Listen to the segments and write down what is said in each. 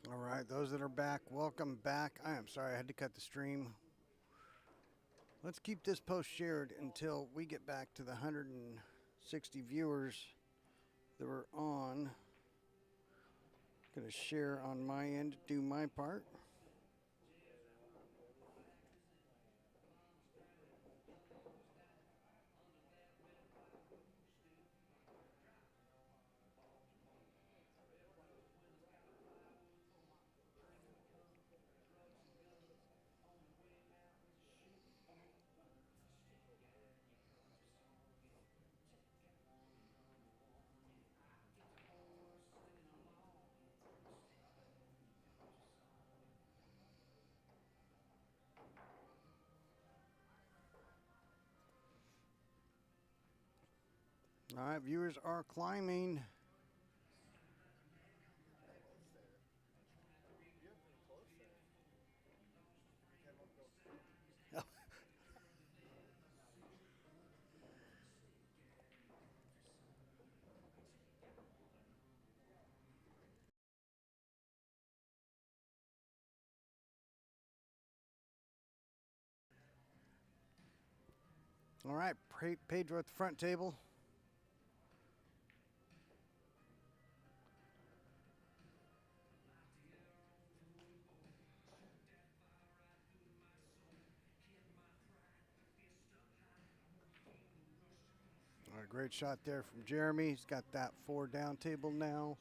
All right, those that are back, welcome back. I am sorry I had to cut the stream. Let's keep this post shared until we get back to the 160 viewers that were on. Gonna share on my end, do my part. All right, viewers are climbing. All right, Pedro at the front table. All right, great shot there from Jeremy. He's got that 4 down table now.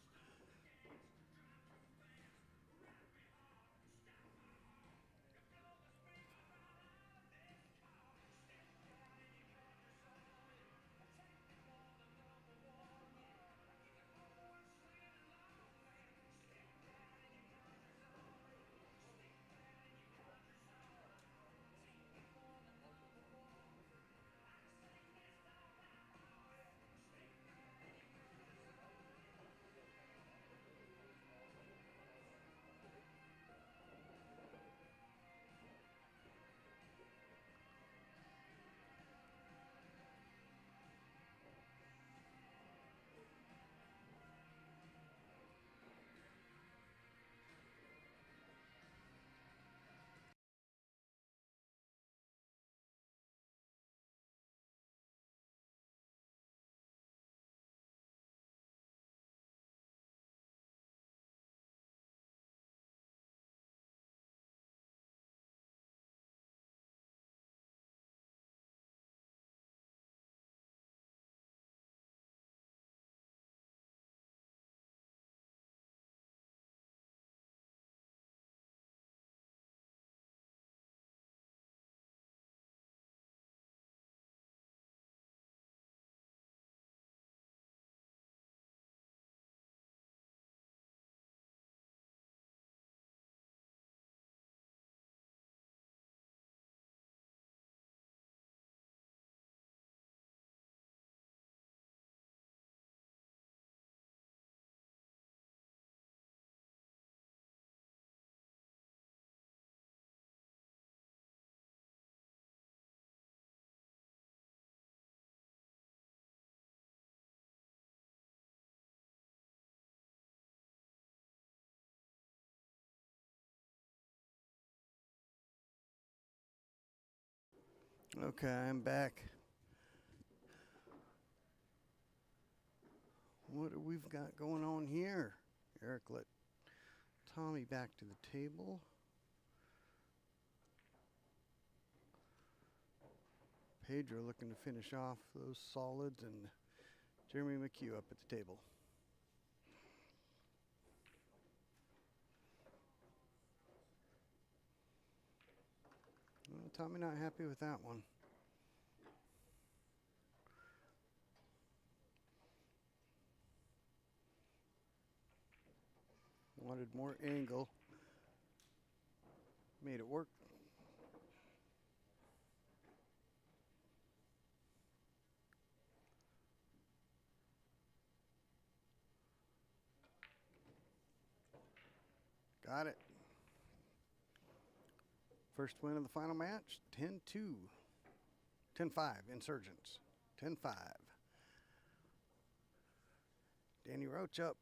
Okay, I'm back. What do we've got going on here? Eric let Tommy back to the table. Pedro looking to finish off those solids, and Jeremy McHugh up at the table. Well, Tommy not happy with that one. Wanted more angle. Made it work. Got it. First win of the final match, 10-2. 10-5, Insurgents. 10-5. Danny Roach up.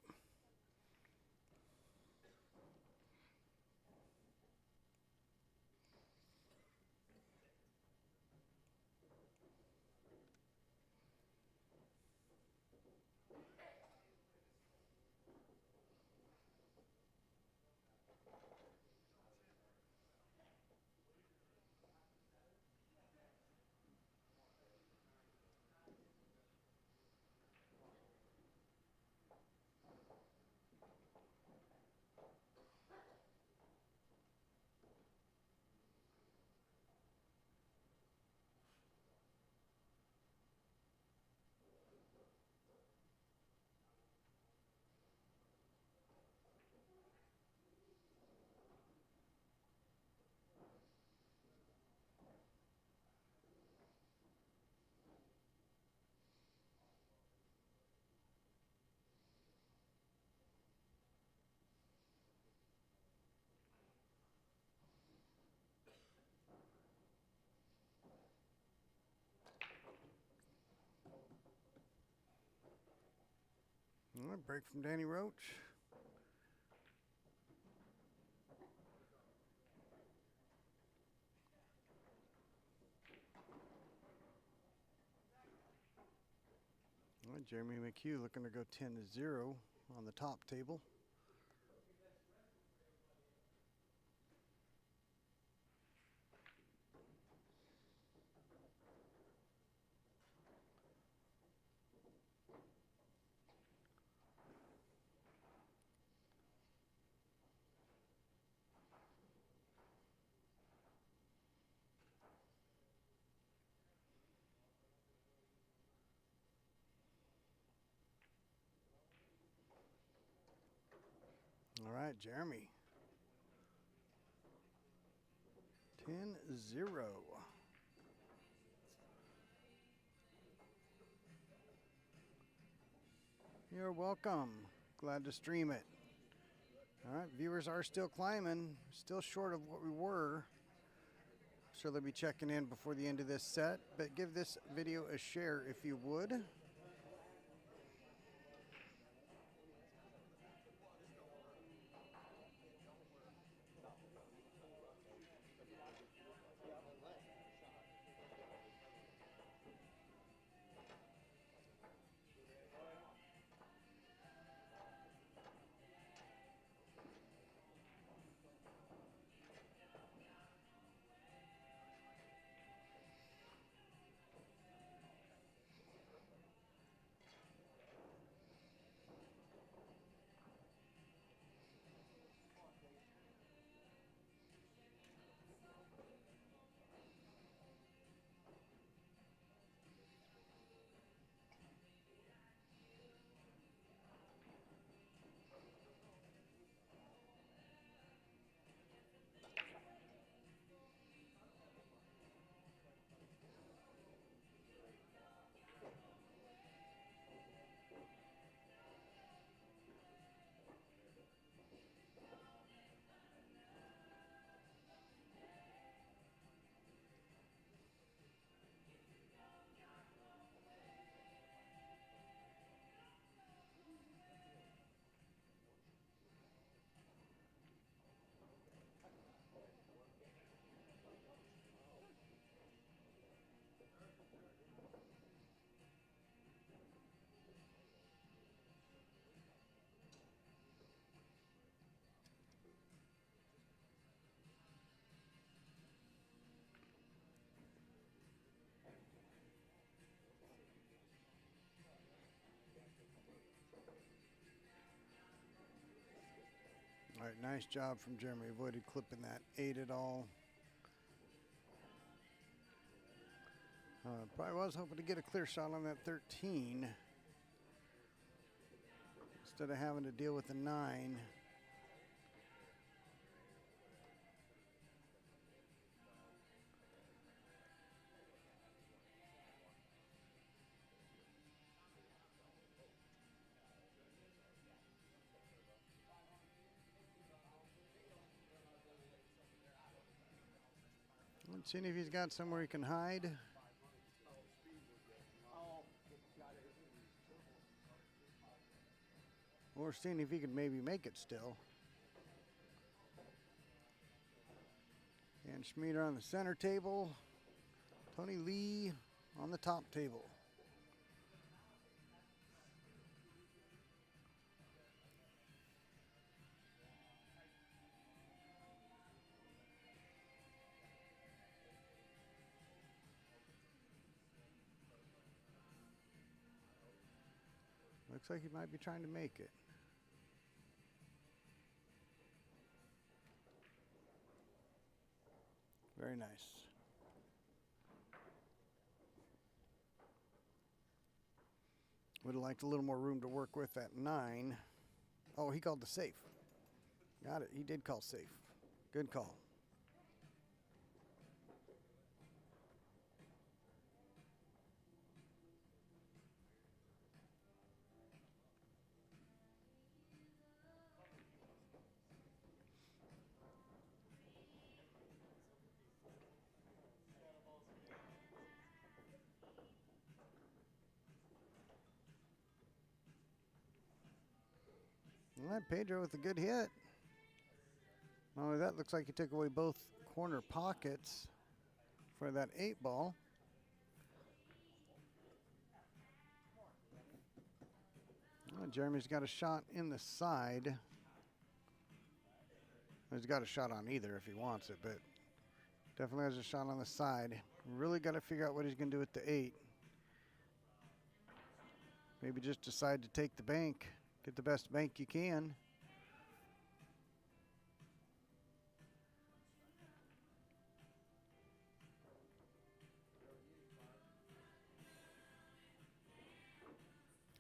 All right, break from Danny Roach. All right, Jeremy McHugh looking to go 10-0 on the top table. All right, Jeremy. 10-0. You're welcome. Glad to stream it. All right, viewers are still climbing, still short of what we were. So they'll be checking in before the end of this set, but give this video a share if you would. All right, nice job from Jeremy. Avoided clipping that 8 at all. Probably was hoping to get a clear shot on that 13 instead of having to deal with the 9. Let's see if he's got somewhere he can hide. Or seeing if he could maybe make it still. And Schmieder on the center table. Tony Lee on the top table. Looks like he might be trying to make it. Very nice. Would have liked a little more room to work with at 9. Oh, he called the safe. Got it. He did call safe. Good call. right, Pedro with a good hit. Oh, that looks like he took away both corner pockets for that 8-ball. Oh, Jeremy's got a shot in the side. He's got a shot on either if he wants it, but definitely has a shot on the side. Really got to figure out what he's going to do with the 8. Maybe just decide to take the bank. Get the best bank you can.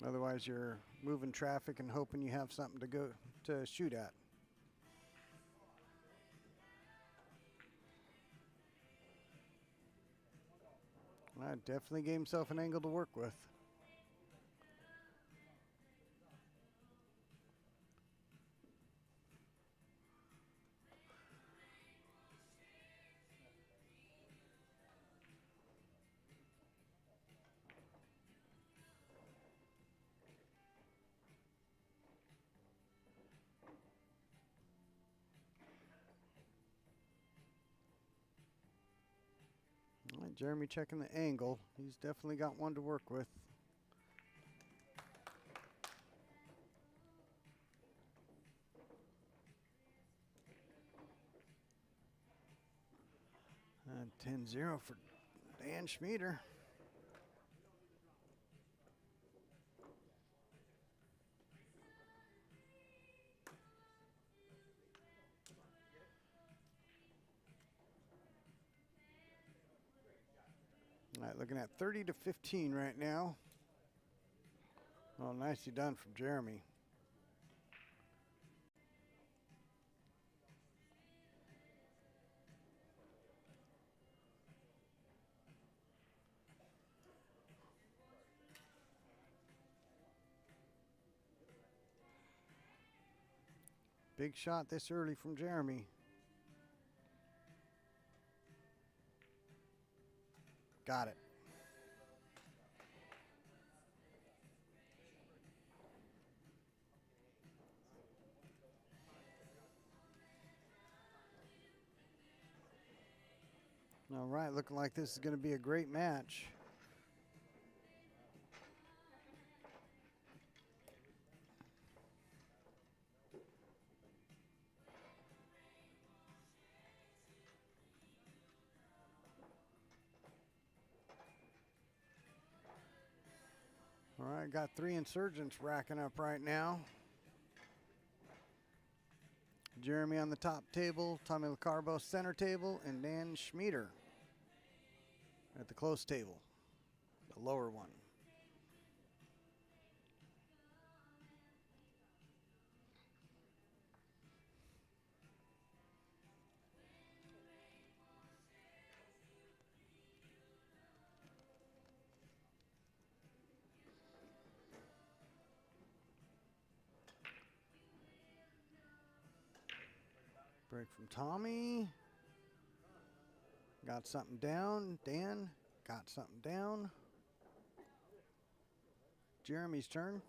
Otherwise, you're moving traffic and hoping you have something to go to shoot at. Well, definitely gave himself an angle to work with. All right, Jeremy checking the angle. He's definitely got one to work with. And 10-0 for Dan Schmieder. All right, looking at 30-15 right now. Well, nicely done from Jeremy. Big shot this early from Jeremy. Got it. All right, looking like this is going to be a great match. All right, got 3 insurgents racking up right now. Jeremy on the top table, Tommy LaCarbo center table, and Dan Schmieder at the close table, the lower one. Break from Tommy. Got something down. Dan got something down. Jeremy's turn.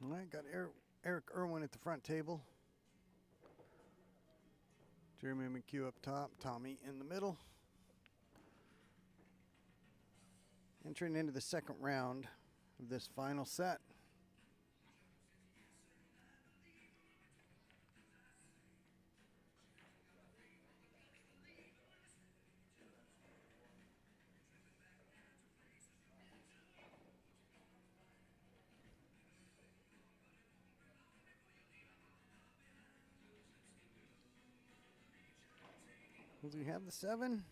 All right, got Eric Irwin at the front table. Jeremy McHugh up top, Tommy in the middle. Entering into the second round of this final set. Does he have the 7?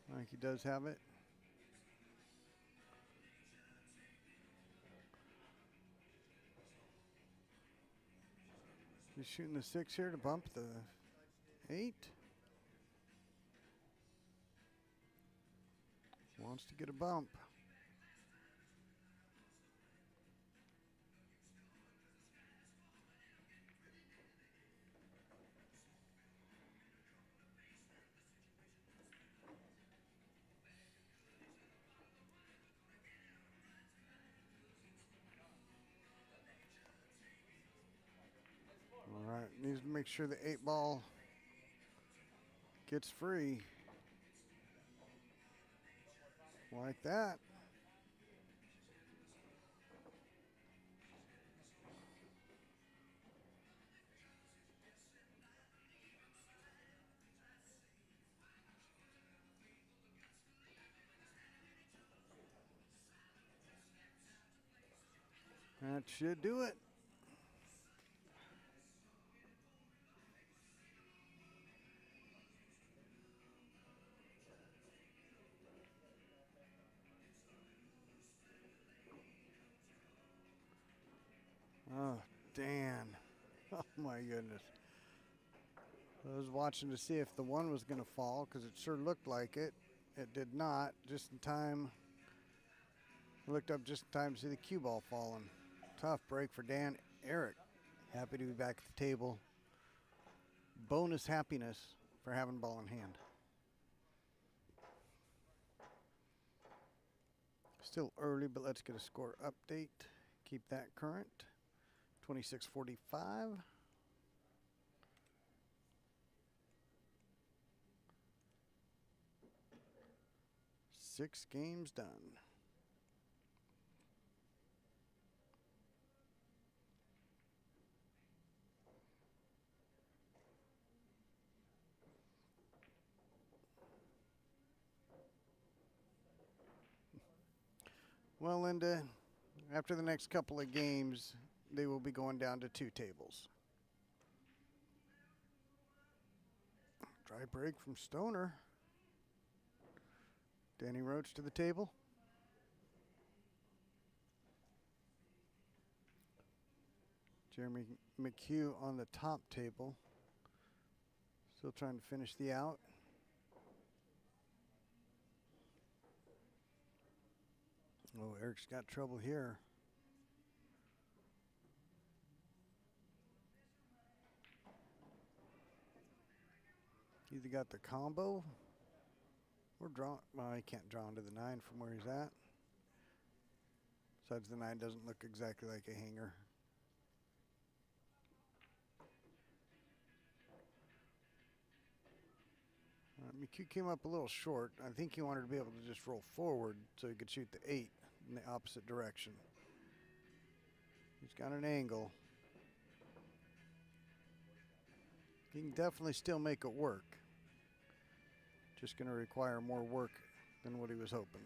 I think he does have it. He's shooting the 6 here to bump the 8. Wants to get a bump. All right, needs to make sure the 8 ball gets free. Like that. That should do it. Oh, Dan. Oh, my goodness. I was watching to see if the 1 was going to fall because it sure looked like it. It did not. Just in time. I looked up just in time to see the cue ball falling. Tough break for Dan. Eric, happy to be back at the table. Bonus happiness for having ball in hand. Still early, but let's get a score update. Keep that current. 26:45. Six games done. Well, Linda, after the next couple of games, they will be going down to 2 tables. Dry break from Stoner. Danny Roach to the table. Jeremy McHugh on the top table. Still trying to finish the out. Oh, Eric's got trouble here. Either got the combo or draw. Well, he can't draw into the 9 from where he's at. Besides, the 9 doesn't look exactly like a hanger. McHugh came up a little short. I think he wanted to be able to just roll forward so he could shoot the 8 in the opposite direction. He's got an angle. He can definitely still make it work. Just going to require more work than what he was hoping.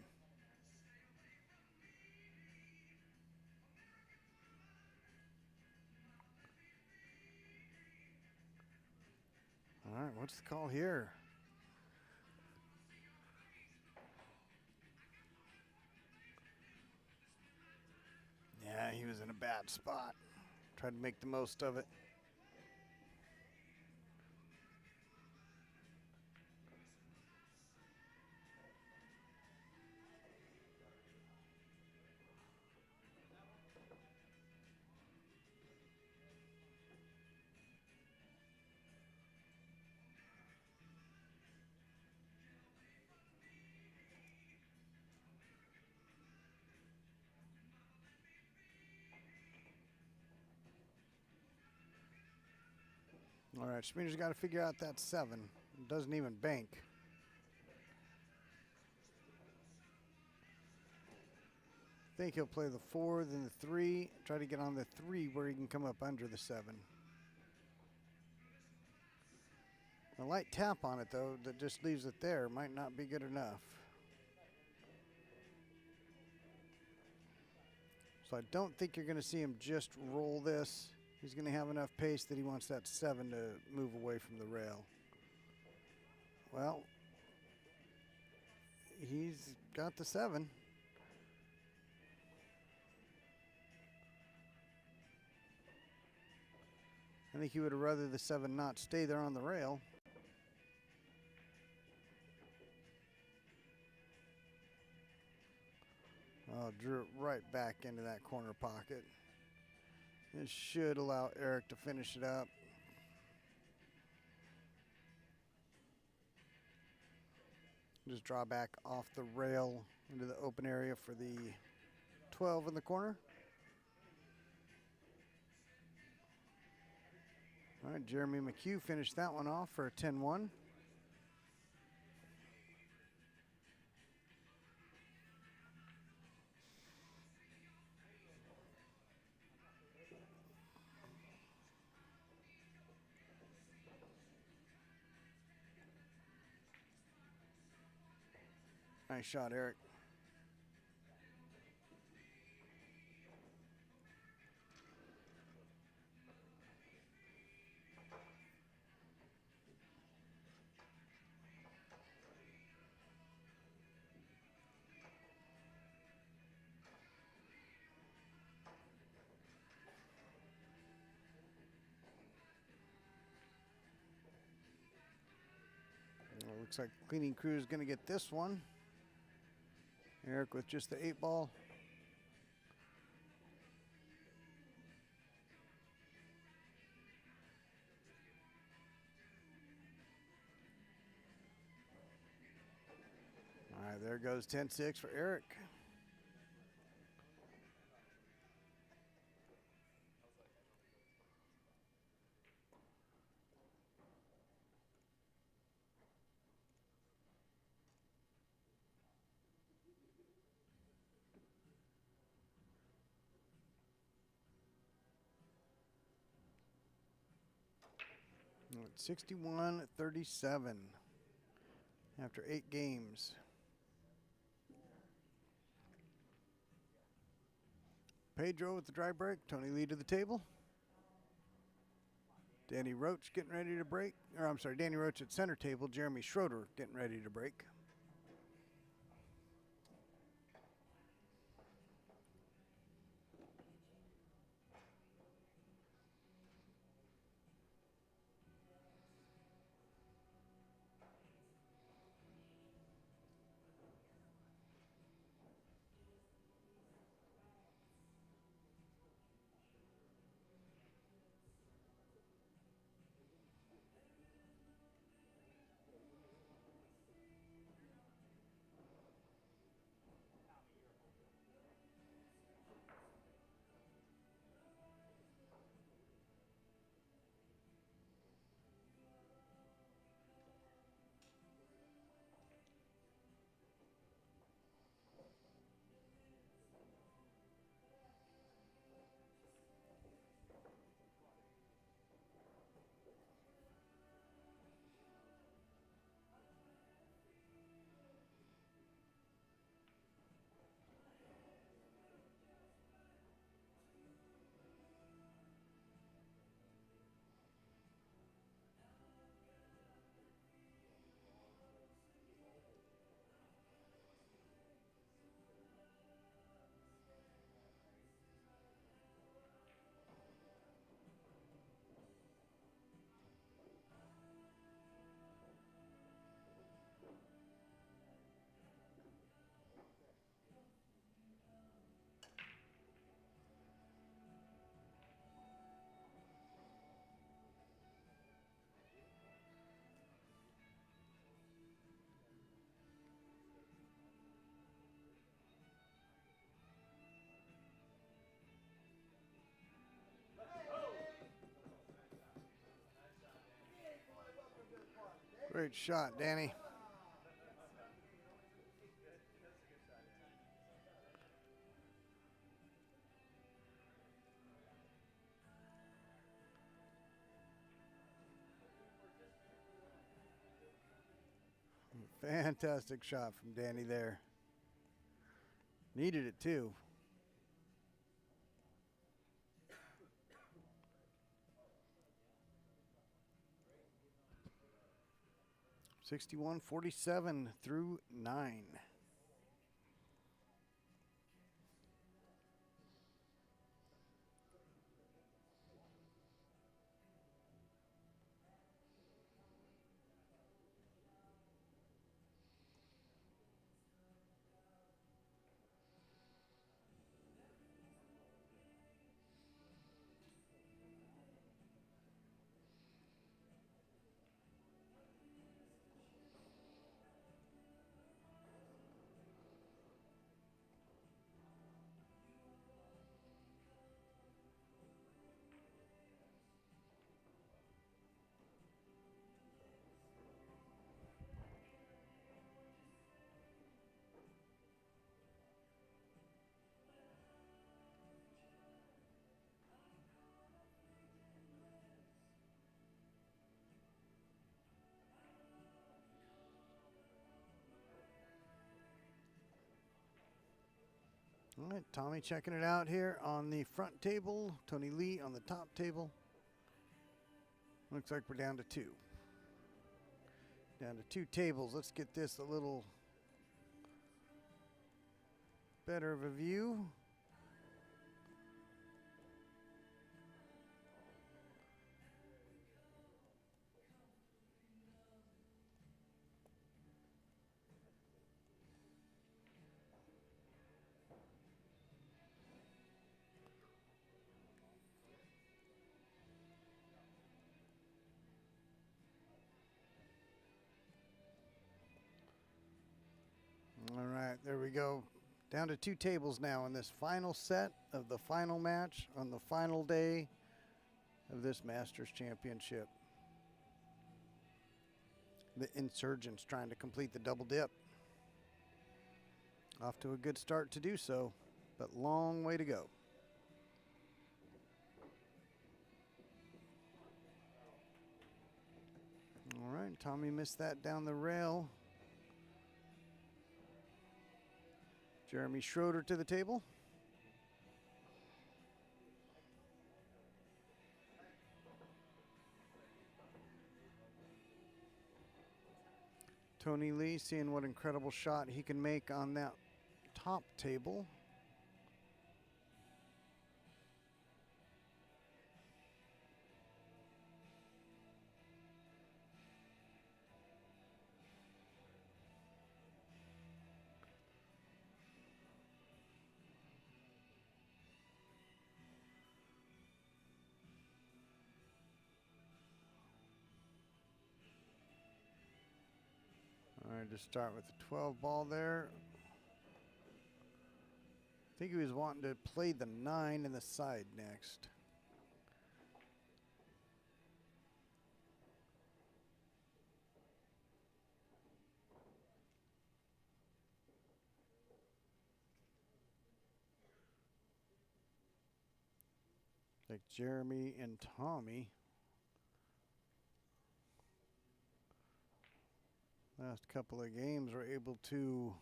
All right, what's the call here? Yeah, he was in a bad spot. Tried to make the most of it. All right, Springer's got to figure out that 7. It doesn't even bank. I think he'll play the 4, then the 3, try to get on the 3 where he can come up under the 7. A light tap on it, though, that just leaves it there might not be good enough. So I don't think you're going to see him just roll this. He's going to have enough pace that he wants that 7 to move away from the rail. Well, he's got the 7. I think he would have rather the 7 not stay there on the rail. Oh, drew it right back into that corner pocket. It should allow Eric to finish it up. Just draw back off the rail into the open area for the 12 in the corner. All right, Jeremy McHugh finished that one off for a 10-1. Nice shot, Eric. Well, looks like cleaning crew is going to get this one. Eric with just the 8 ball. All right, there goes 10-6 for Eric. At 61-37 after 8 games. Pedro with the dry break. Tony Lee to the table. Danny Roach getting ready to break. Or I'm sorry, Danny Roach at center table. Jeremy Schroeder getting ready to break. Great shot, Danny. Fantastic shot from Danny there. Needed it too. $61.47 through 9. All right, Tommy checking it out here on the front table. Tony Lee on the top table. Looks like we're down to 2. Down to 2 tables. Let's get this a little better of a view. All right, there we go. Down to 2 tables now in this final set of the final match on the final day of this Masters Championship. The Insurgents trying to complete the double dip. Off to a good start to do so, but long way to go. All right, Tommy missed that down the rail. Jeremy Schroeder to the table. Tony Lee seeing what incredible shot he can make on that top table. All right, just start with the 12 ball there. I think he was wanting to play the 9 in the side next. Like Jeremy and Tommy. Last couple of games were able to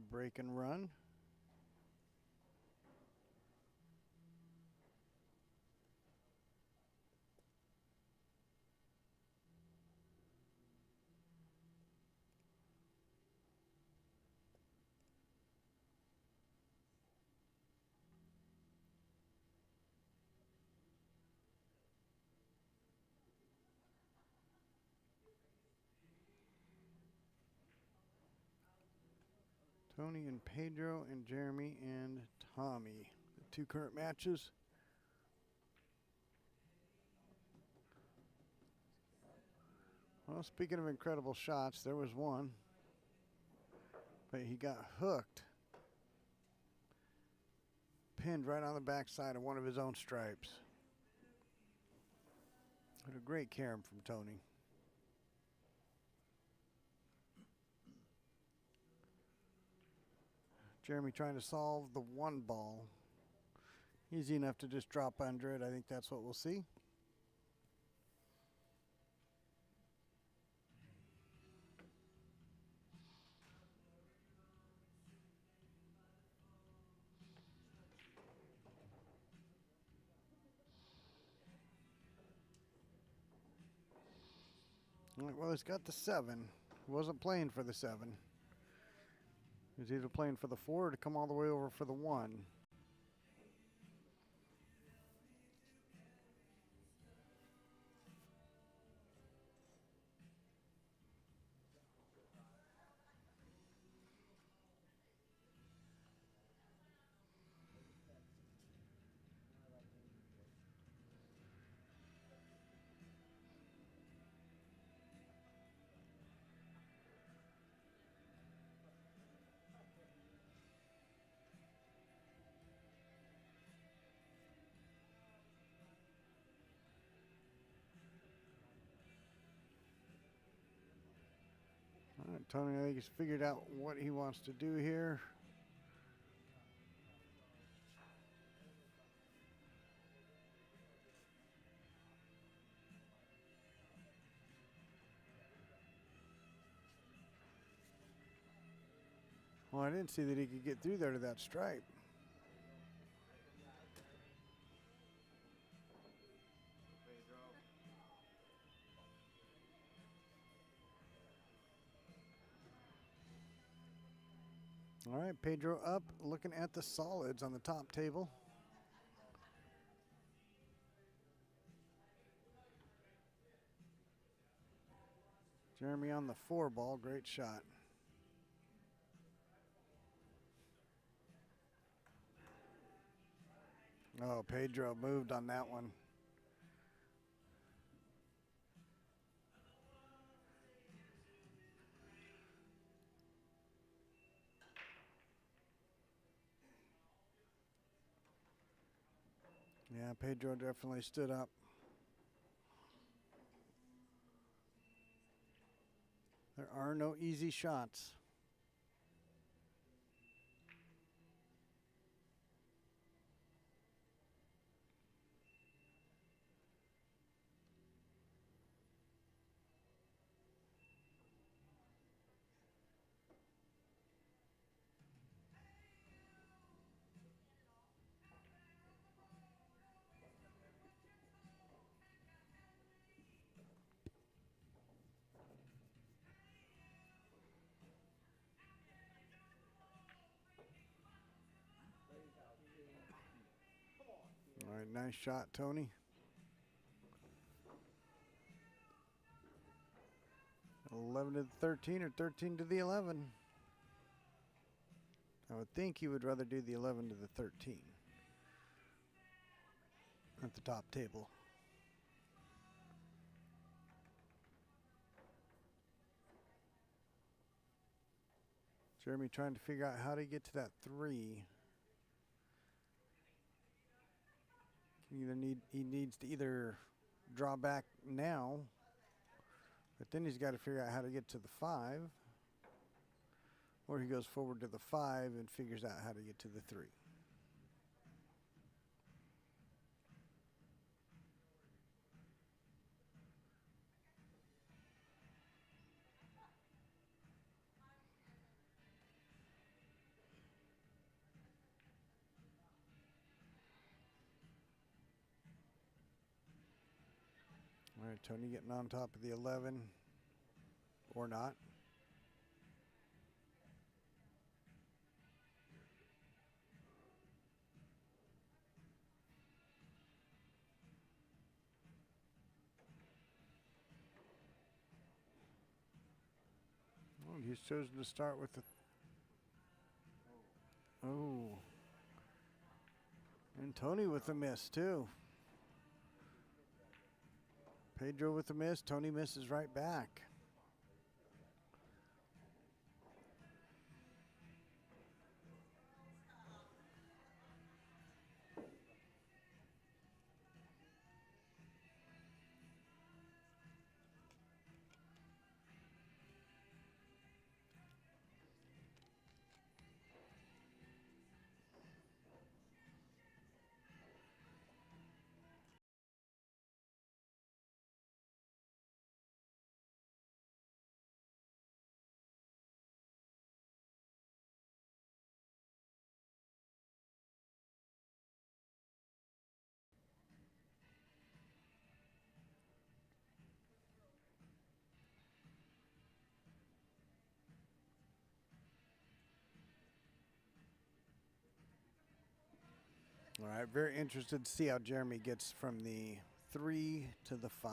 break and run. Tony and Pedro and Jeremy and Tommy. The 2 current matches. Well, speaking of incredible shots, there was one. But he got hooked. Pinned right on the backside of one of his own stripes. What a great carom from Tony. Jeremy trying to solve the one ball. Easy enough to just drop under it. I think that's what we'll see. All right, well, he's got the 7. He wasn't playing for the 7. He was either playing for the 4 or to come all the way over for the 1. All right, Tony, I think he's figured out what he wants to do here. Well, I didn't see that he could get through there to that stripe. All right, Pedro up, looking at the solids on the top table. Jeremy on the 4 ball, great shot. Oh, Pedro moved on that one. Yeah, Pedro definitely stood up. There are no easy shots. All right, nice shot, Tony. 11 to the 13 or 13 to the 11. I would think he would rather do the 11 to the 13 at the top table. Jeremy trying to figure out how to get to that 3. He needs to either draw back now, but then he's got to figure out how to get to the 5, or he goes forward to the 5 and figures out how to get to the 3. All right, Tony getting on top of the 11, or not. Well, he's chosen to start with the. Oh. And Tony with a miss, too. Pedro with a miss. Tony misses right back. All right, very interested to see how Jeremy gets from the 3 to the 5.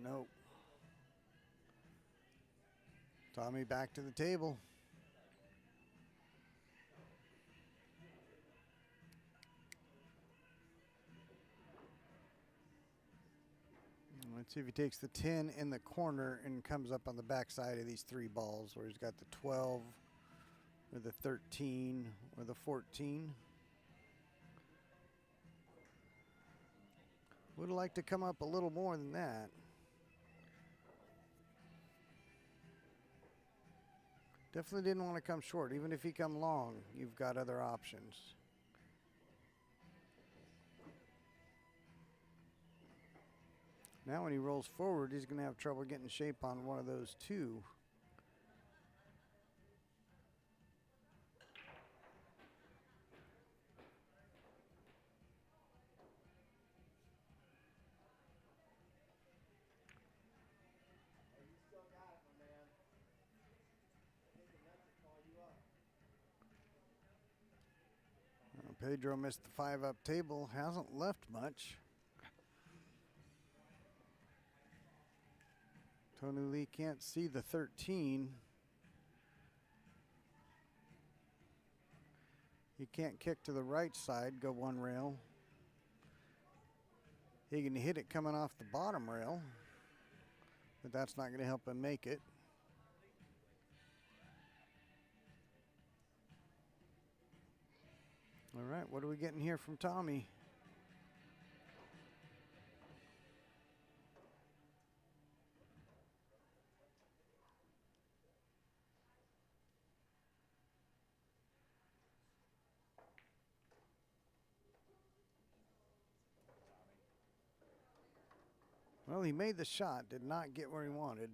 Nope. Tommy back to the table. Let's see if he takes the 10 in the corner and comes up on the backside of these 3 balls where he's got the 12 or the 13 or the 14. Would have liked to come up a little more than that. Definitely didn't want to come short. Even if you come long, you've got other options. Now when he rolls forward, he's going to have trouble getting shape on one of those 2. Pedro missed the 5-up table. Hasn't left much. Tony Lee can't see the 13. He can't kick to the right side, go 1 rail. He can hit it coming off the bottom rail, but that's not going to help him make it. All right, what are we getting here from Tommy? Well, he made the shot, did not get where he wanted.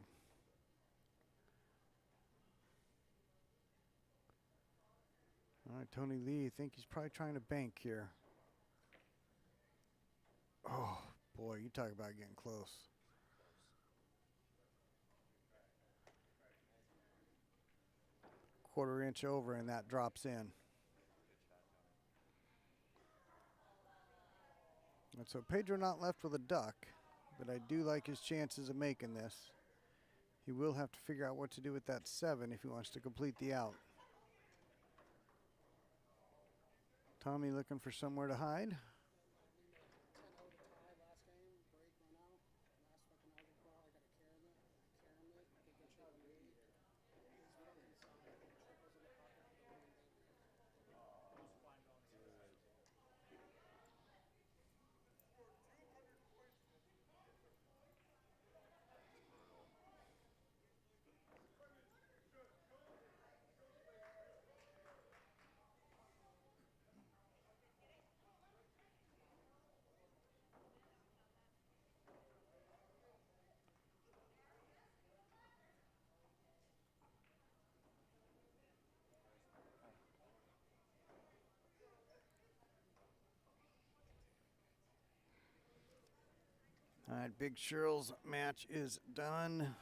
All right, Tony Lee, I think he's probably trying to bank here. Oh, boy, you talk about getting close. Quarter inch over, and that drops in. And so Pedro not left with a duck, but I do like his chances of making this. He will have to figure out what to do with that 7 if he wants to complete the out. Tommy looking for somewhere to hide. All right, Big Sheryl's match is done.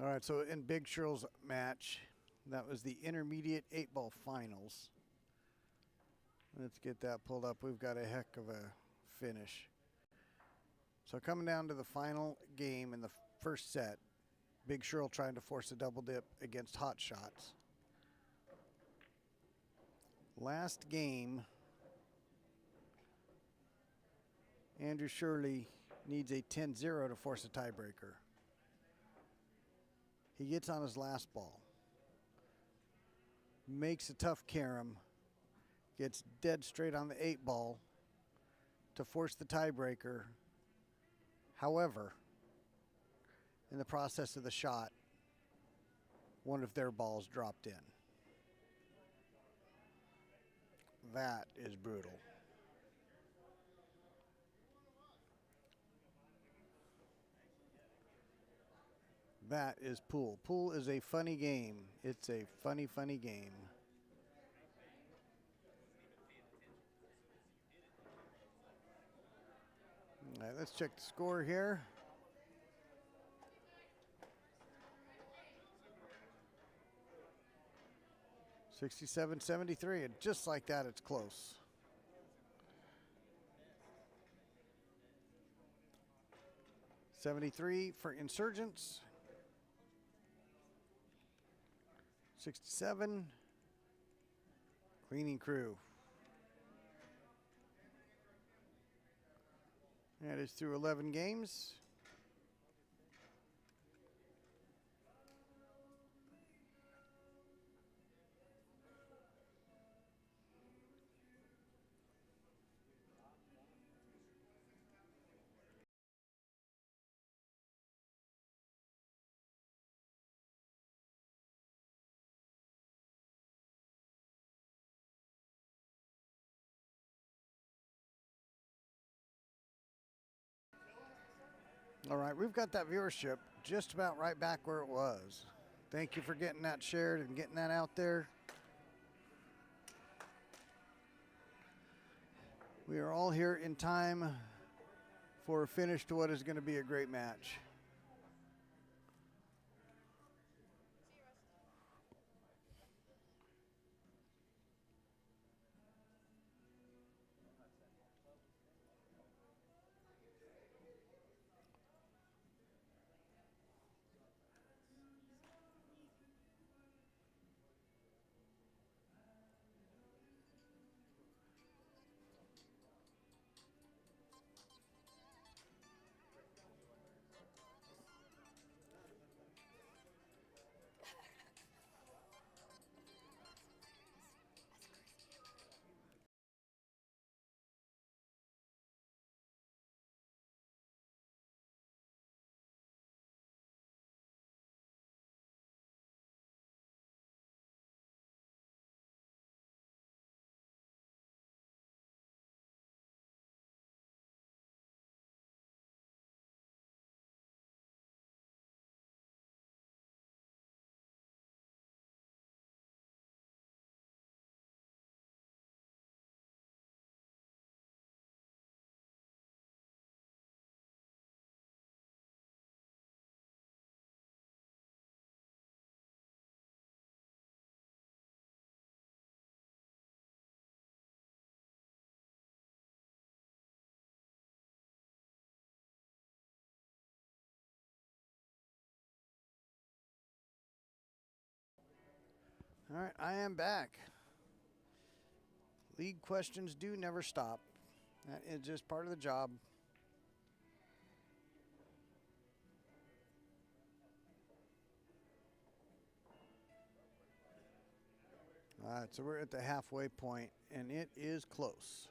All right, so in Big Sheryl's match, that was the intermediate 8-ball finals. Let's get that pulled up. We've got a heck of a finish. So coming down to the final game in the first set, Big Sheryl trying to force a double dip against Hot Shots. Last game, Andrew Shirley needs a 10-0 to force a tiebreaker. He gets on his last ball, makes a tough carom, gets dead straight on the 8 ball to force the tiebreaker. However, in the process of the shot, one of their balls dropped in. That is brutal. That is pool. Pool is a funny game. It's a funny, funny game. All right, let's check the score here. $67-73, and just like that, it's close. $73 for Insurgents. 67, Cleaning Crew. That is through 11 games. All right, we've got that viewership just about right back where it was. Thank you for getting that shared and getting that out there. We are all here in time for a finish to what is going to be a great match. All right, I am back. League questions do never stop. That is just part of the job. All right, so we're at the halfway point, and it is close.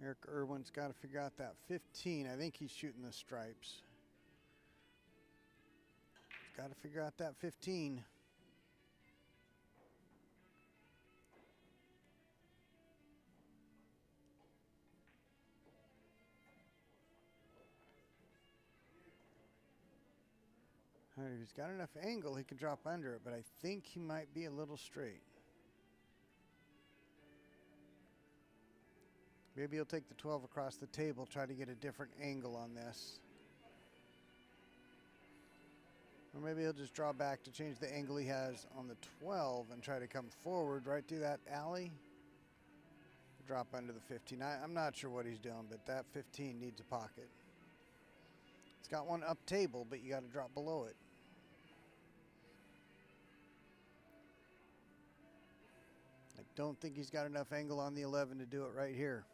Eric Irwin's got to figure out that 15. I think he's shooting the stripes. He's got to figure out that 15. All right, if he's got enough angle, he can drop under it, but I think he might be a little straight. Maybe he'll take the 12 across the table, try to get a different angle on this. Or maybe he'll just draw back to change the angle he has on the 12 and try to come forward right through that alley. drop under the 15. I'm not sure what he's doing, but that 15 needs a pocket. It's got one up table, but you got to drop below it. I don't think he's got enough angle on the 11 to do it right here.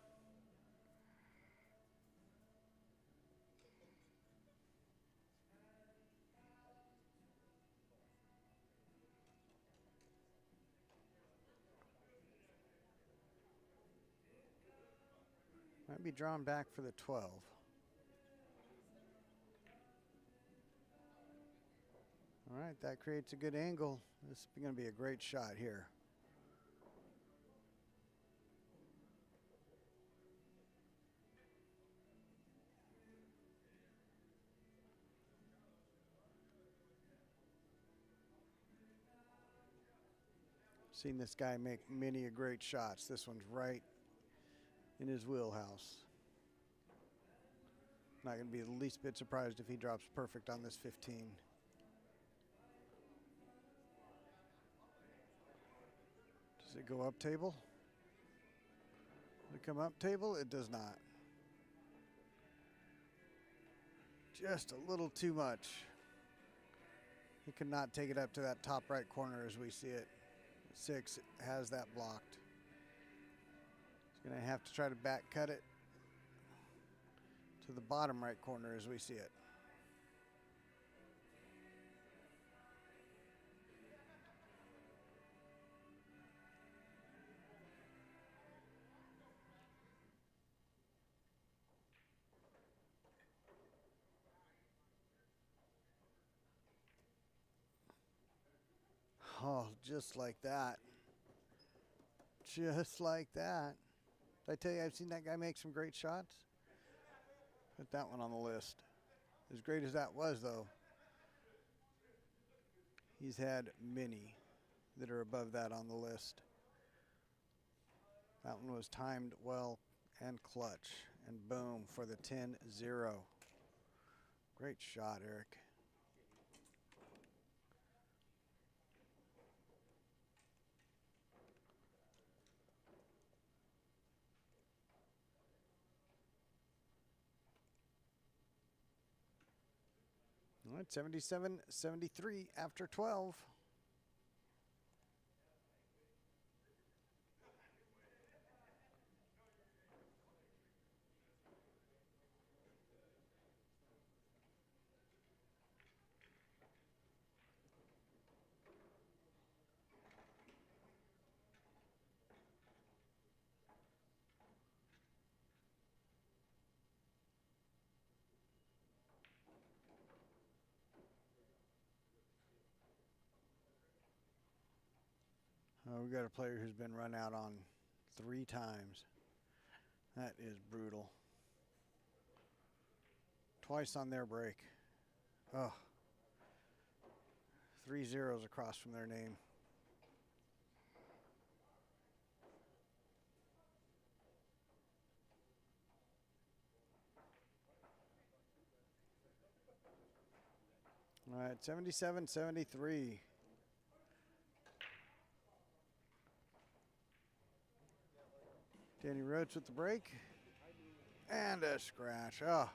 Might be drawn back for the 12. All right, that creates a good angle. This is going to be a great shot here. Seen this guy make many great shots. This one's right in his wheelhouse. Not going to be the least bit surprised if he drops perfect on this 15. Does it go up table? Does it come up table? It does not. Just a little too much. He could not take it up to that top right corner as we see it. 6 has that blocked. He's going to have to try to back cut it to the bottom right corner as we see it. Oh, just like that. Just like that. Did I tell you I've seen that guy make some great shots? Put that one on the list. As great as that was, though, he's had many that are above that on the list. That one was timed well and clutch. And boom for the 10-0. Great shot, Eric. All right, 77-73 after 12. We've got a player who's been run out on 3 times. That is brutal. Twice on their break. Oh. 3 zeros across from their name. All right, 77-73. Danny Rhodes with the break. And a scratch. Oh.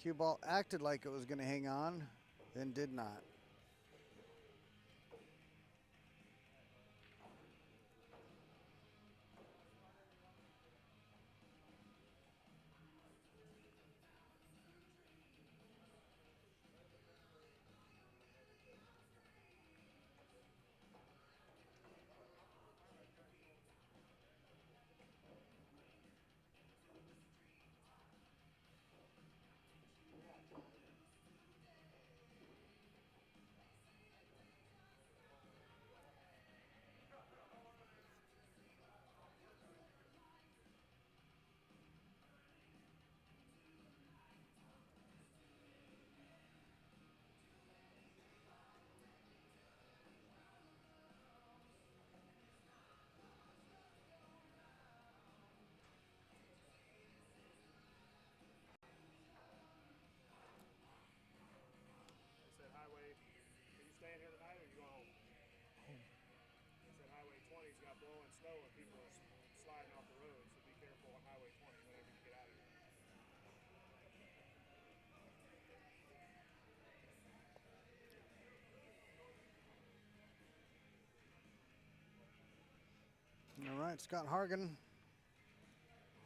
Cue ball acted like it was going to hang on, then did not. All right, Scott Hargan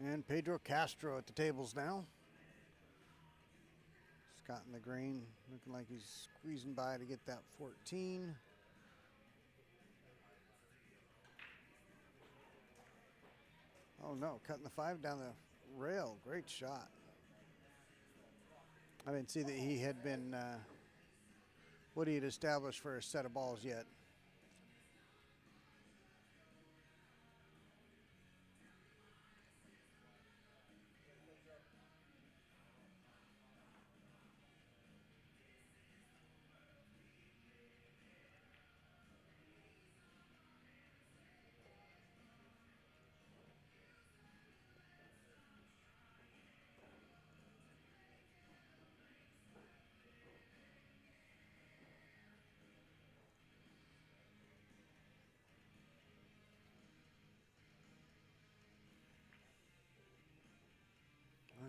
and Pedro Castro at the tables now. Scott in the green, looking like he's squeezing by to get that 14. Oh no, cutting the 5 down the rail. Great shot. I didn't see that he had been, what he had established for a set of balls yet.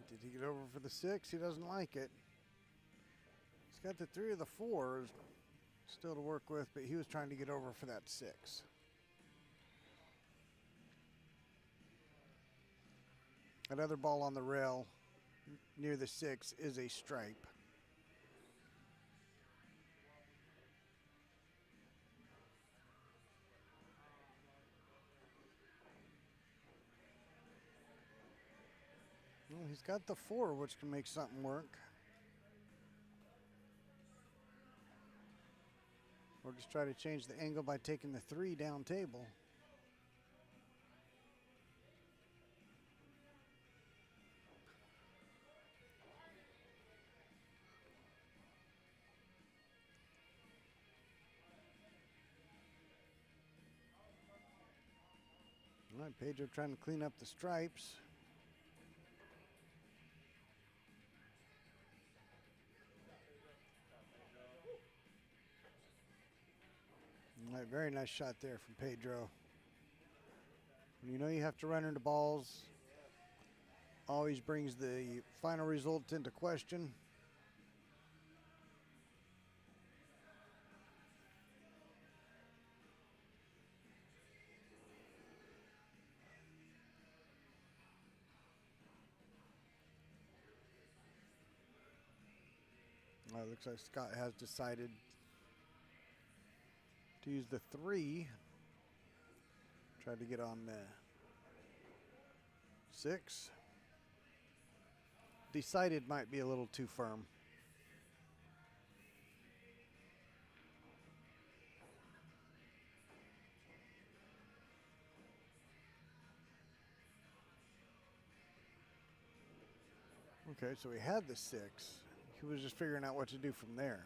Did he get over for the 6? He doesn't like it. He's got the 3 of the 4s still to work with, but he was trying to get over for that 6. Another ball on the rail near the 6 is a stripe. Well, he's got the 4, which can make something work. Or just try to change the angle by taking the 3 down table. All right, Pedro trying to clean up the stripes. All right, very nice shot there from Pedro. When you know you have to run into balls, always brings the final result into question. It looks like Scott has decided to use the 3. Tried to get on the 6. Decided might be a little too firm. Okay, so he had the 6. He was just figuring out what to do from there.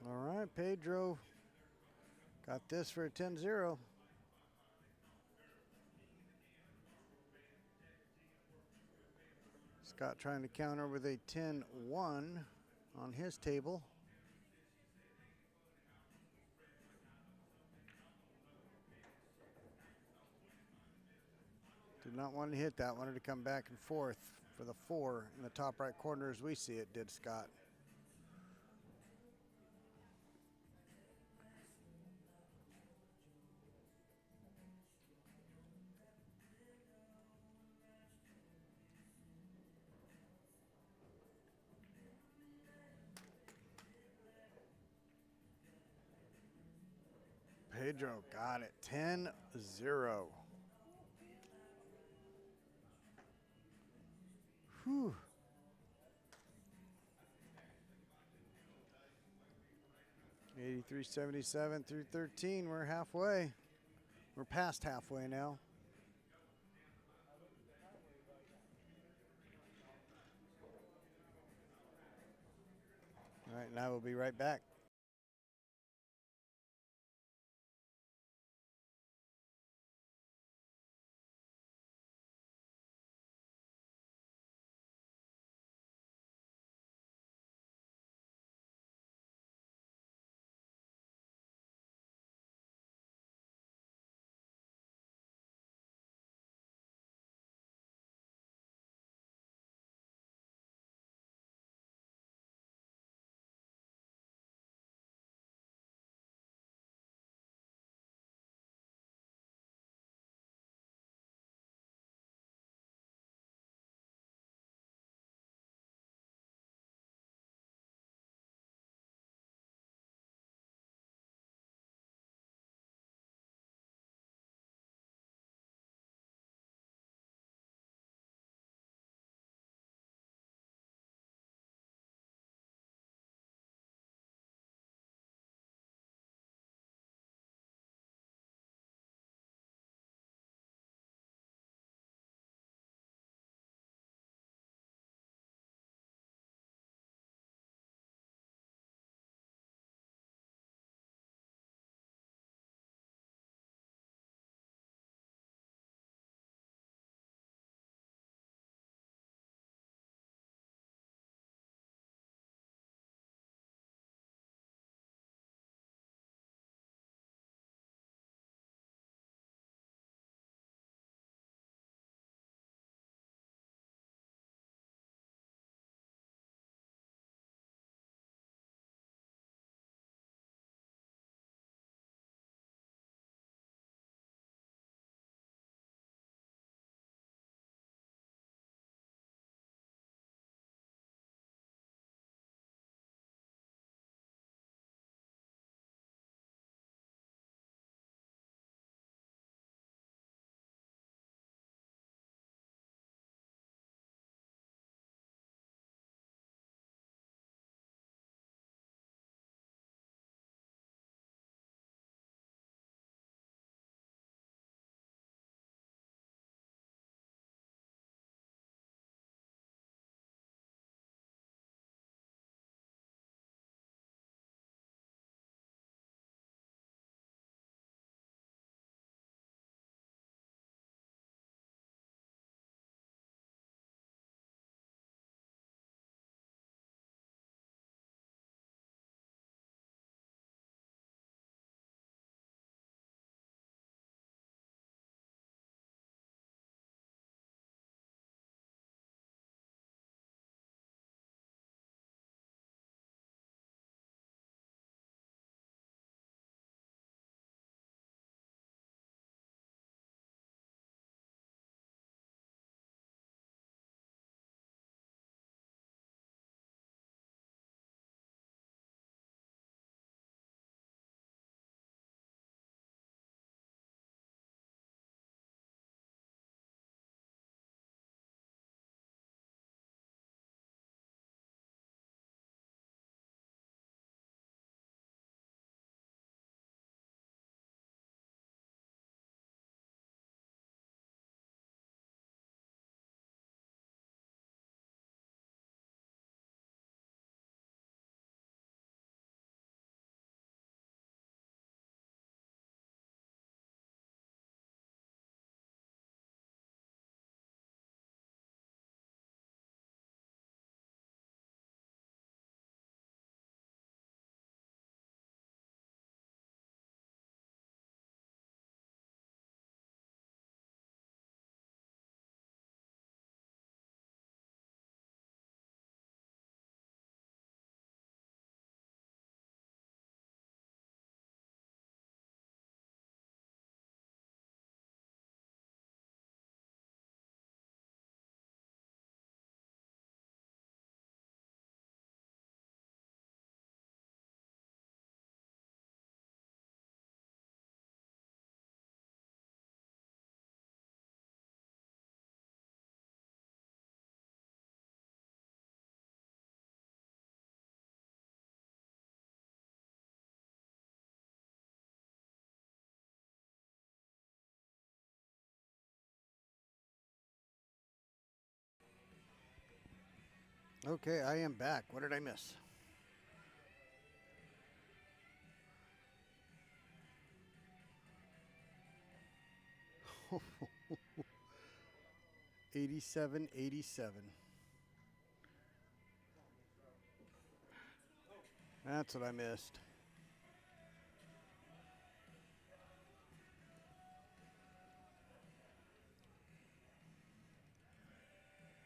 All right, Pedro got this for a 10-0. Scott trying to counter with a 10-1 on his table. Did not want to hit that. Wanted to come back and forth for the 4 in the top right corner as we see it, did Scott. Pedro got it, 10-0. Whew. $83.77 through 13. We're halfway. We're past halfway now. All right, and I will be right back. Okay, I am back. What did I miss? $87.87. That's what I missed.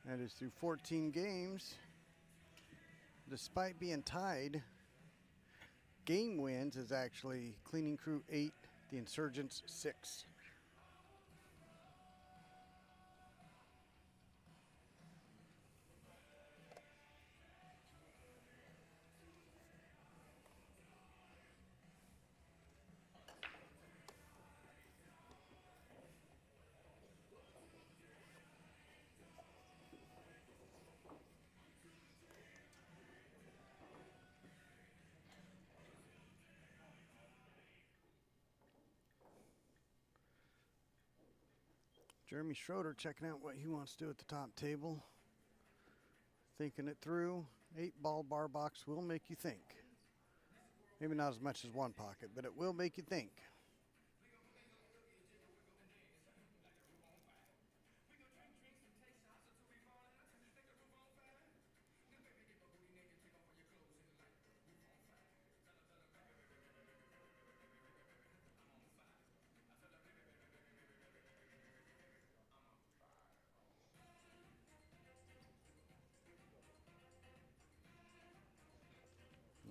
That is through 14 games. Despite being tied, game wins is actually Cleaning Crew 8, the Insurgents 6. Jeremy Schroeder checking out what he wants to do at the top table. Thinking it through. 8-ball bar box will make you think. Maybe not as much as one pocket, but it will make you think.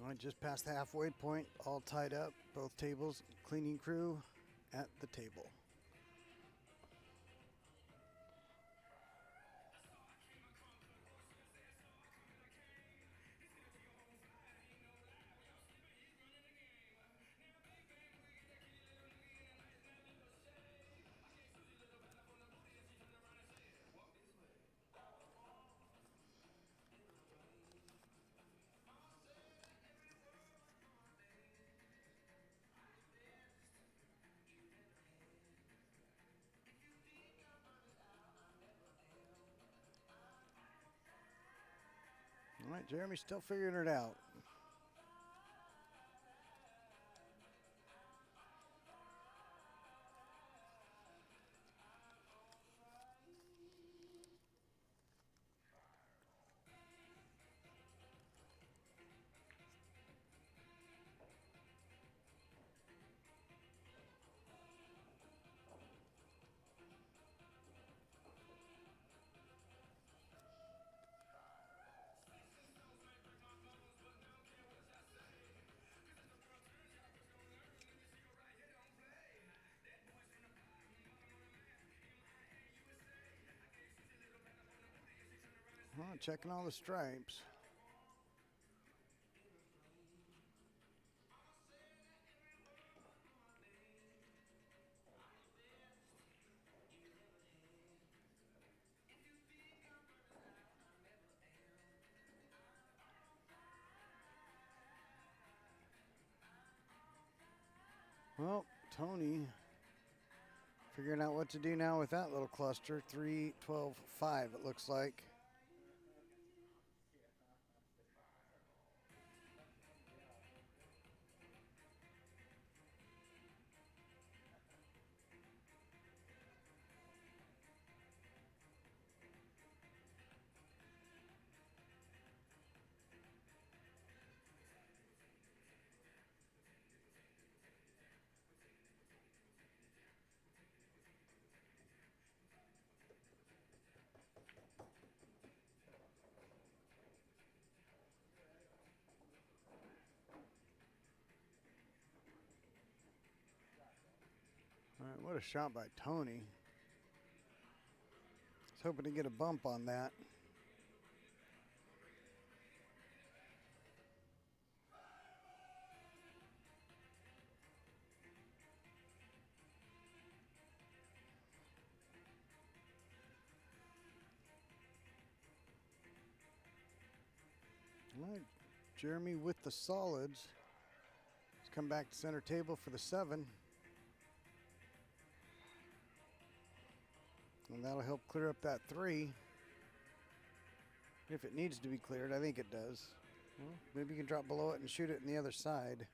All right, just past the halfway point, all tied up. Both tables, Cleaning Crew at the table. All right, Jeremy's still figuring it out. Checking all the stripes. Well, Tony figuring out what to do now with that little cluster. 3, 12, 5, it looks like. All right, what a shot by Tony. He's hoping to get a bump on that. All right, Jeremy with the solids. He's come back to center table for the 7. And that'll help clear up that 3. If it needs to be cleared, I think it does. Well, maybe you can drop below it and shoot it in the other side.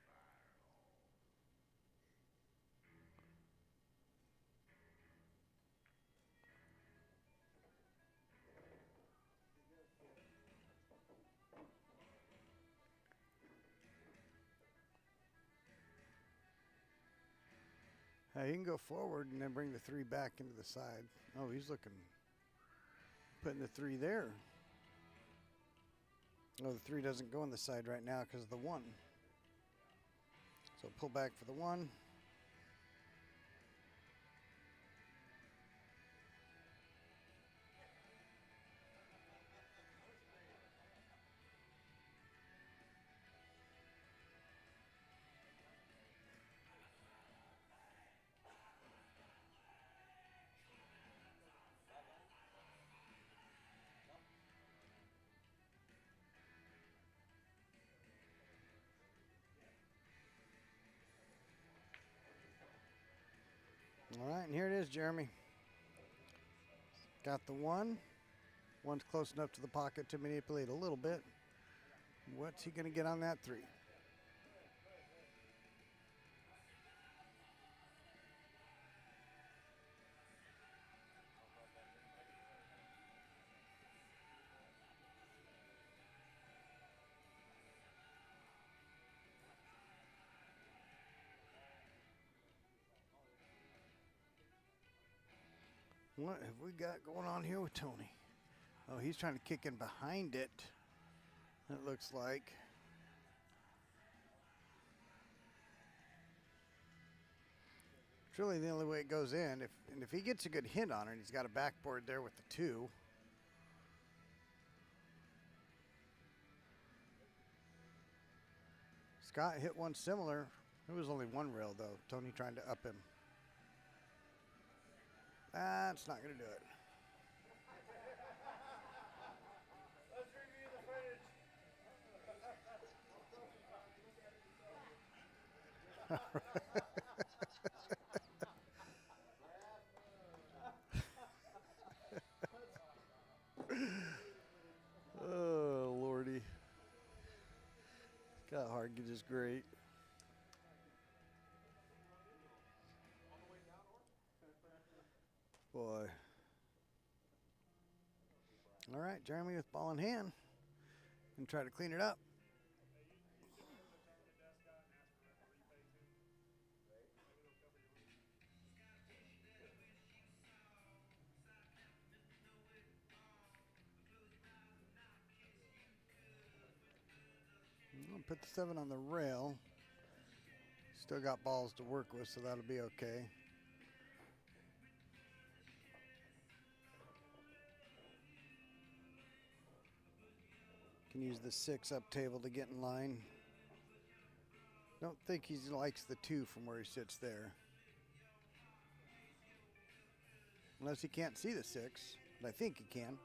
You can go forward and then bring the 3 back into the side. Oh, he's looking, putting the 3 there. Oh, the 3 doesn't go in the side right now because of the 1. So pull back for the 1. All right, and here it is, Jeremy. Got the 1. 1's close enough to the pocket to manipulate a little bit. What's he going to get on that 3? What have we got going on here with Tony? Oh, he's trying to kick in behind it. It looks like. It's really the only way it goes in. If he gets a good hit on it, he's got a backboard there with the 2. Scott hit one similar. It was only 1 rail, though. Tony trying to up him. That's not going to do it. Let's review the footage. Oh, Lordy. Scott Hargett is great. Boy. All right, Jeremy with ball in hand. And try to clean it up. I'll put the 7 on the rail. Still got balls to work with, so that'll be okay. Can use the 6 up table to get in line. Don't think he likes the 2 from where he sits there. Unless he can't see the 6, but I think he can.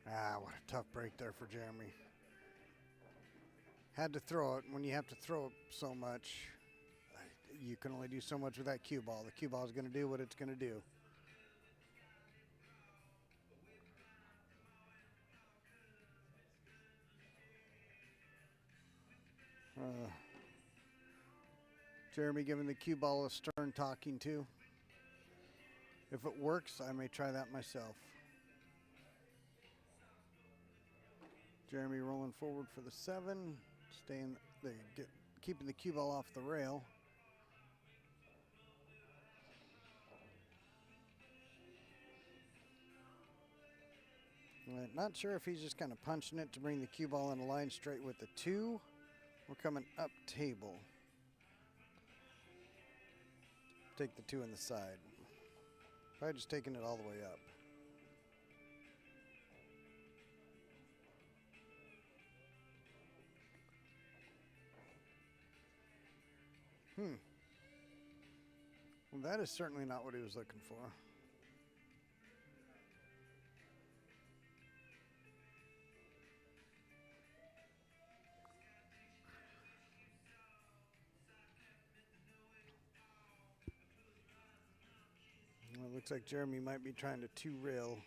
Ah, what a tough break there for Jeremy. Had to throw it. When you have to throw it so much, you can only do so much with that cue ball. The cue ball is going to do what it's going to do. Jeremy giving the cue ball a stern talking to. If it works, I may try that myself. Jeremy rolling forward for the 7, keeping the cue ball off the rail. Not sure if he's just kind of punching it to bring the cue ball in a line straight with the 2. We're coming up table. Take the 2 in the side. Probably just taking it all the way up. Well, that is certainly not what he was looking for. Looks like Jeremy might be trying to two-rail.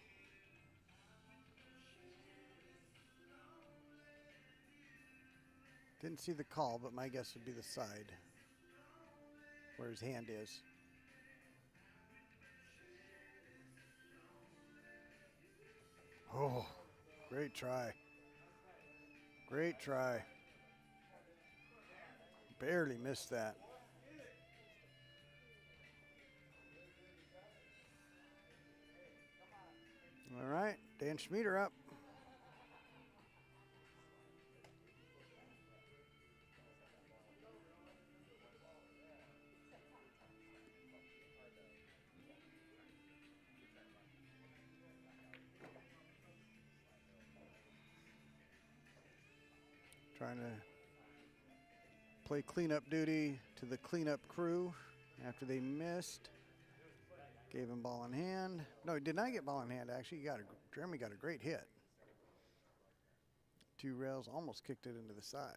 Didn't see the call, but my guess would be the side where his hand is. Oh, great try. Great try. Barely missed that. All right, Dan Schmieder up. Trying to play cleanup duty to the cleanup crew after they missed. Gave him ball in hand. No, he did not get ball in hand, actually. Jeremy got a great hit. Two rails, almost kicked it into the side.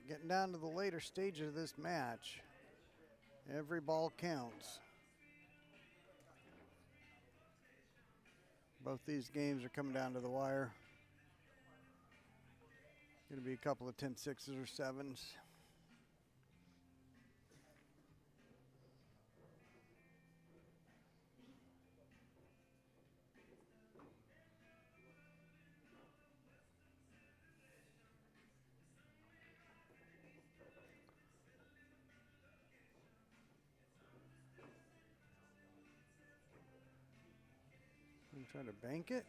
Getting down to the later stages of this match. Every ball counts. Both these games are coming down to the wire. Going to be a couple of 10-6s or 7s. I'm trying to bank it.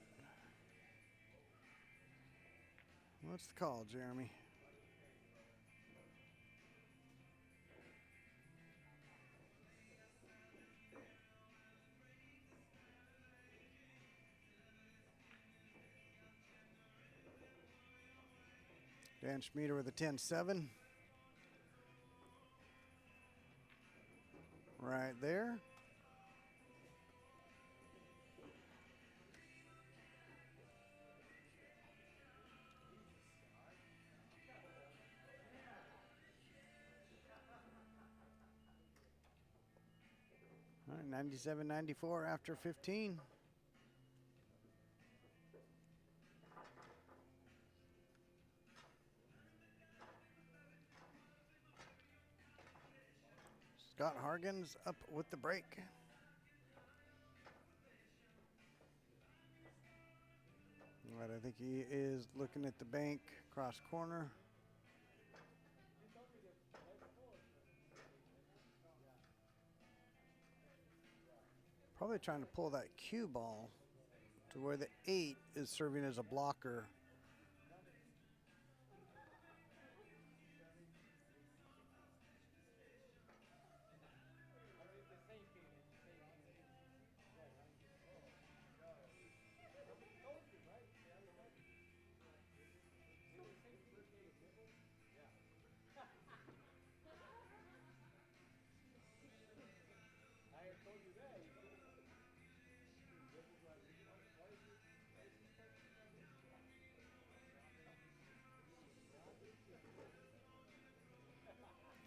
What's the call, Jeremy? Dan Schmieder with a 10-7. Right there. All right, 97-94 after 15. Scott Hargens up with the break. All right, I think he is looking at the bank, cross corner. Probably trying to pull that cue ball to where the 8 is serving as a blocker.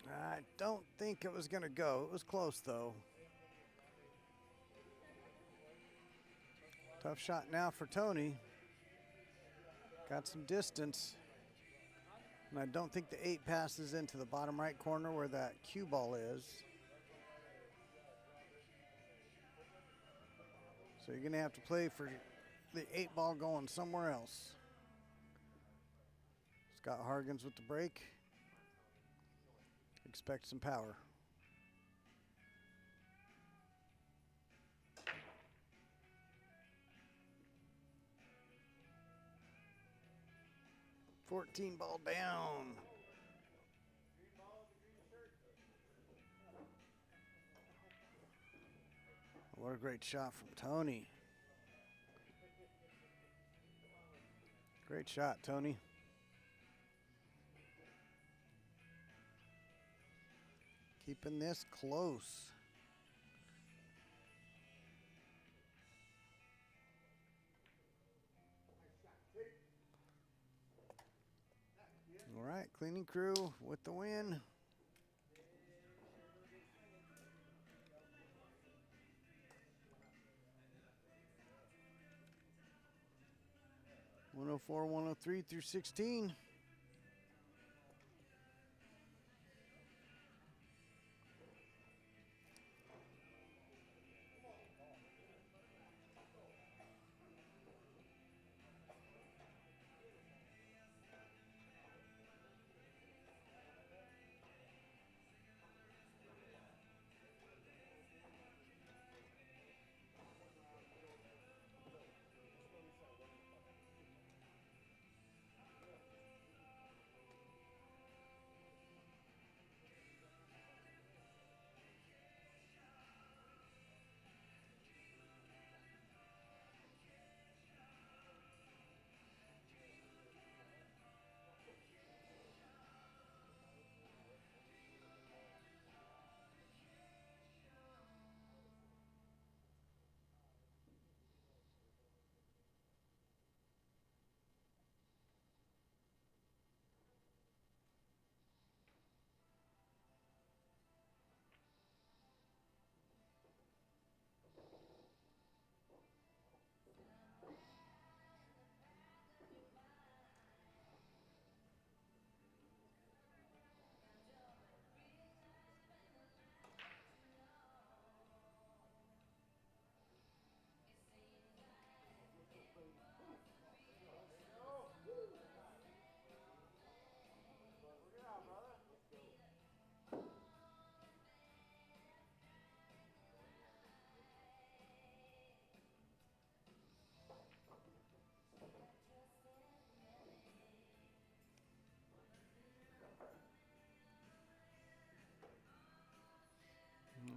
I don't think it was going to go. It was close, though. Tough shot now for Tony. Got some distance. And I don't think the 8 passes into the bottom right corner where that cue ball is. So you're going to have to play for the 8 ball going somewhere else. Scott Hargens with the break. Expect some power. $14 ball down. What a great shot from Tony. Great shot, Tony. Keeping this close. All right, cleaning crew with the win. (104, 103 through 16).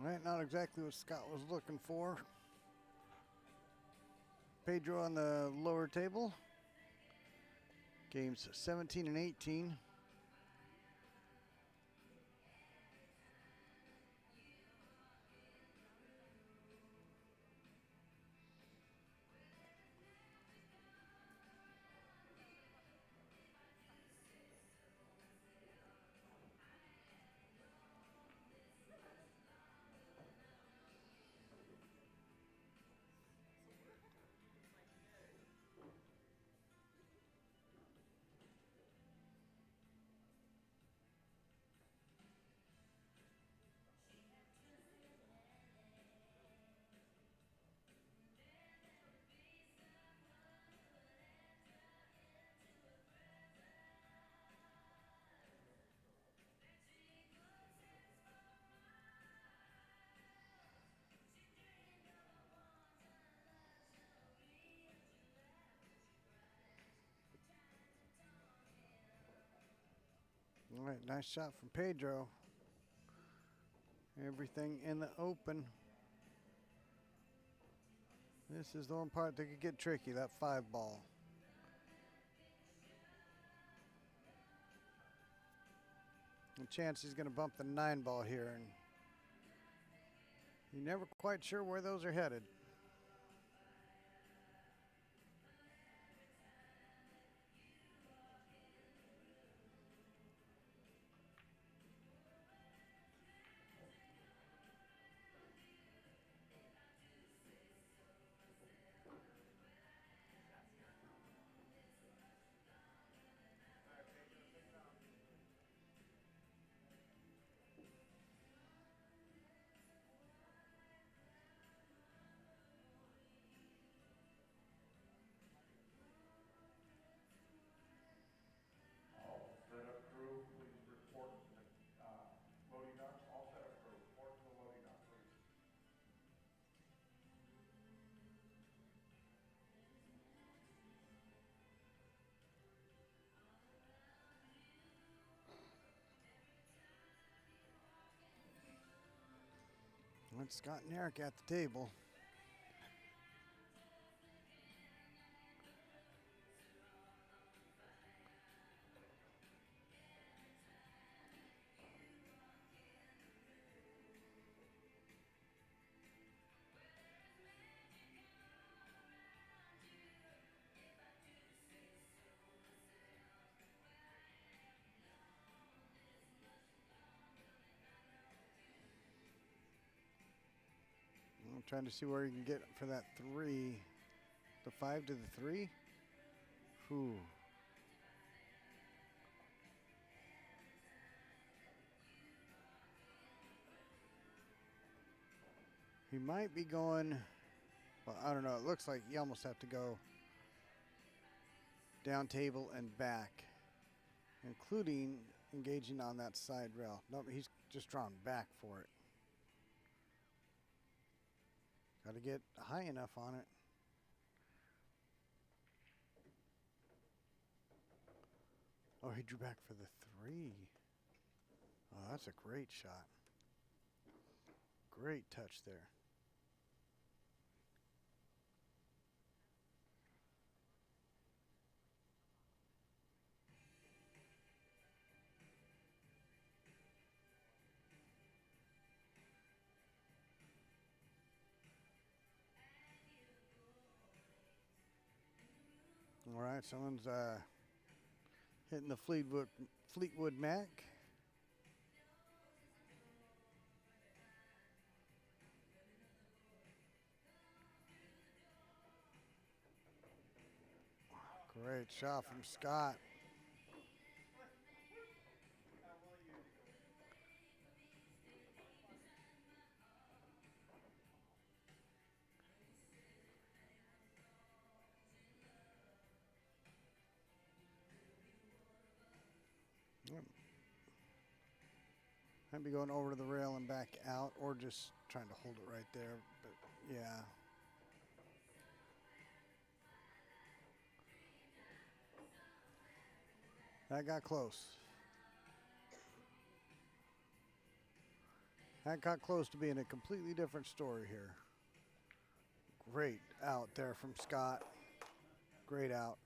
All right, not exactly what Scott was looking for. Pedro on the lower table. Games 17 and 18. All right, nice shot from Pedro. Everything in the open. This is the one part that could get tricky, that 5 ball. The chance he's going to bump the 9 ball here, and you're never quite sure where those are headed. That's Scott and Eric at the table. I'm trying to see where you can get for that 3. The 5 to the 3. Whew. He might be going, well, I don't know. It looks like you almost have to go down table and back, including engaging on that side rail. No, he's just drawn back for it. Got to get high enough on it. Oh, he drew back for the 3. Oh, that's a great shot. Great touch there. All right, someone's hitting the Fleetwood Mac. Great shot from Scott. Yep. Might be going over to the rail and back out, or just trying to hold it right there. But yeah. That got close. That got close to being a completely different story here. Great out there from Scott. Great out.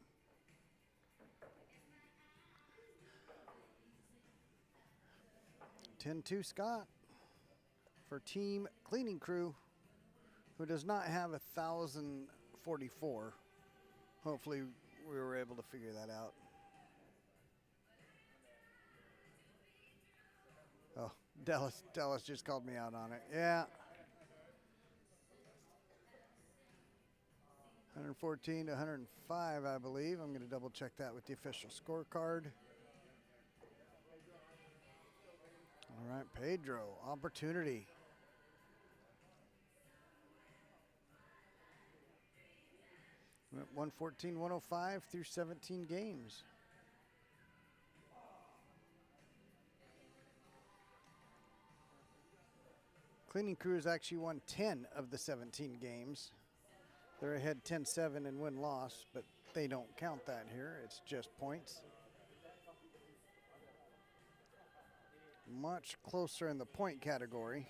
(10-2) Scott for Team Cleaning Crew, who does not have 1,044. Hopefully we were able to figure that out. Oh, Dallas just called me out on it. Yeah. 114 to 105, I believe. I'm going to double check that with the official scorecard. All right, Pedro, opportunity. We're at 114-105 through 17 games. Cleaning Crew has actually won 10 of the 17 games. They're ahead 10-7 in win-loss, but they don't count that here. It's just points. Much closer in the point category.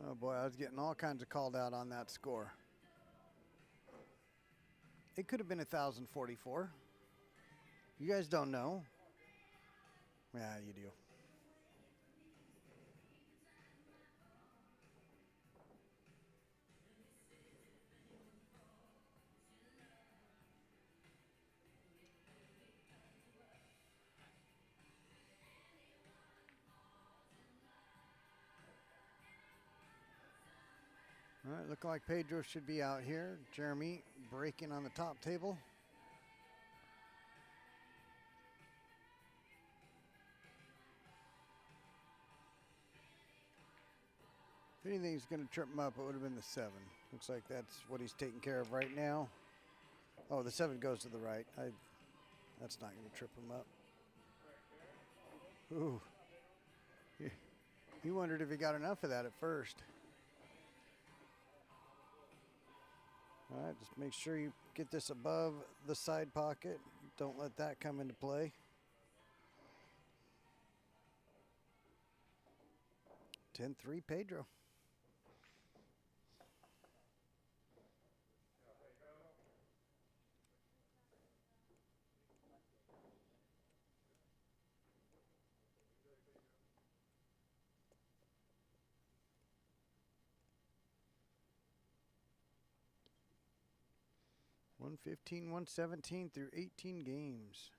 Oh boy, I was getting all kinds of called out on that score. It could have been 1,044. You guys don't know. Yeah, you do. All right, looking like Pedro should be out here. Jeremy breaking on the top table. If anything's going to trip him up, it would have been the 7. Looks like that's what he's taking care of right now. Oh, the 7 goes to the right. That's not going to trip him up. Ooh. He wondered if he got enough of that at first. All right, just make sure you get this above the side pocket. Don't let that come into play. 10-3 Pedro. 115, 117 through 18 games.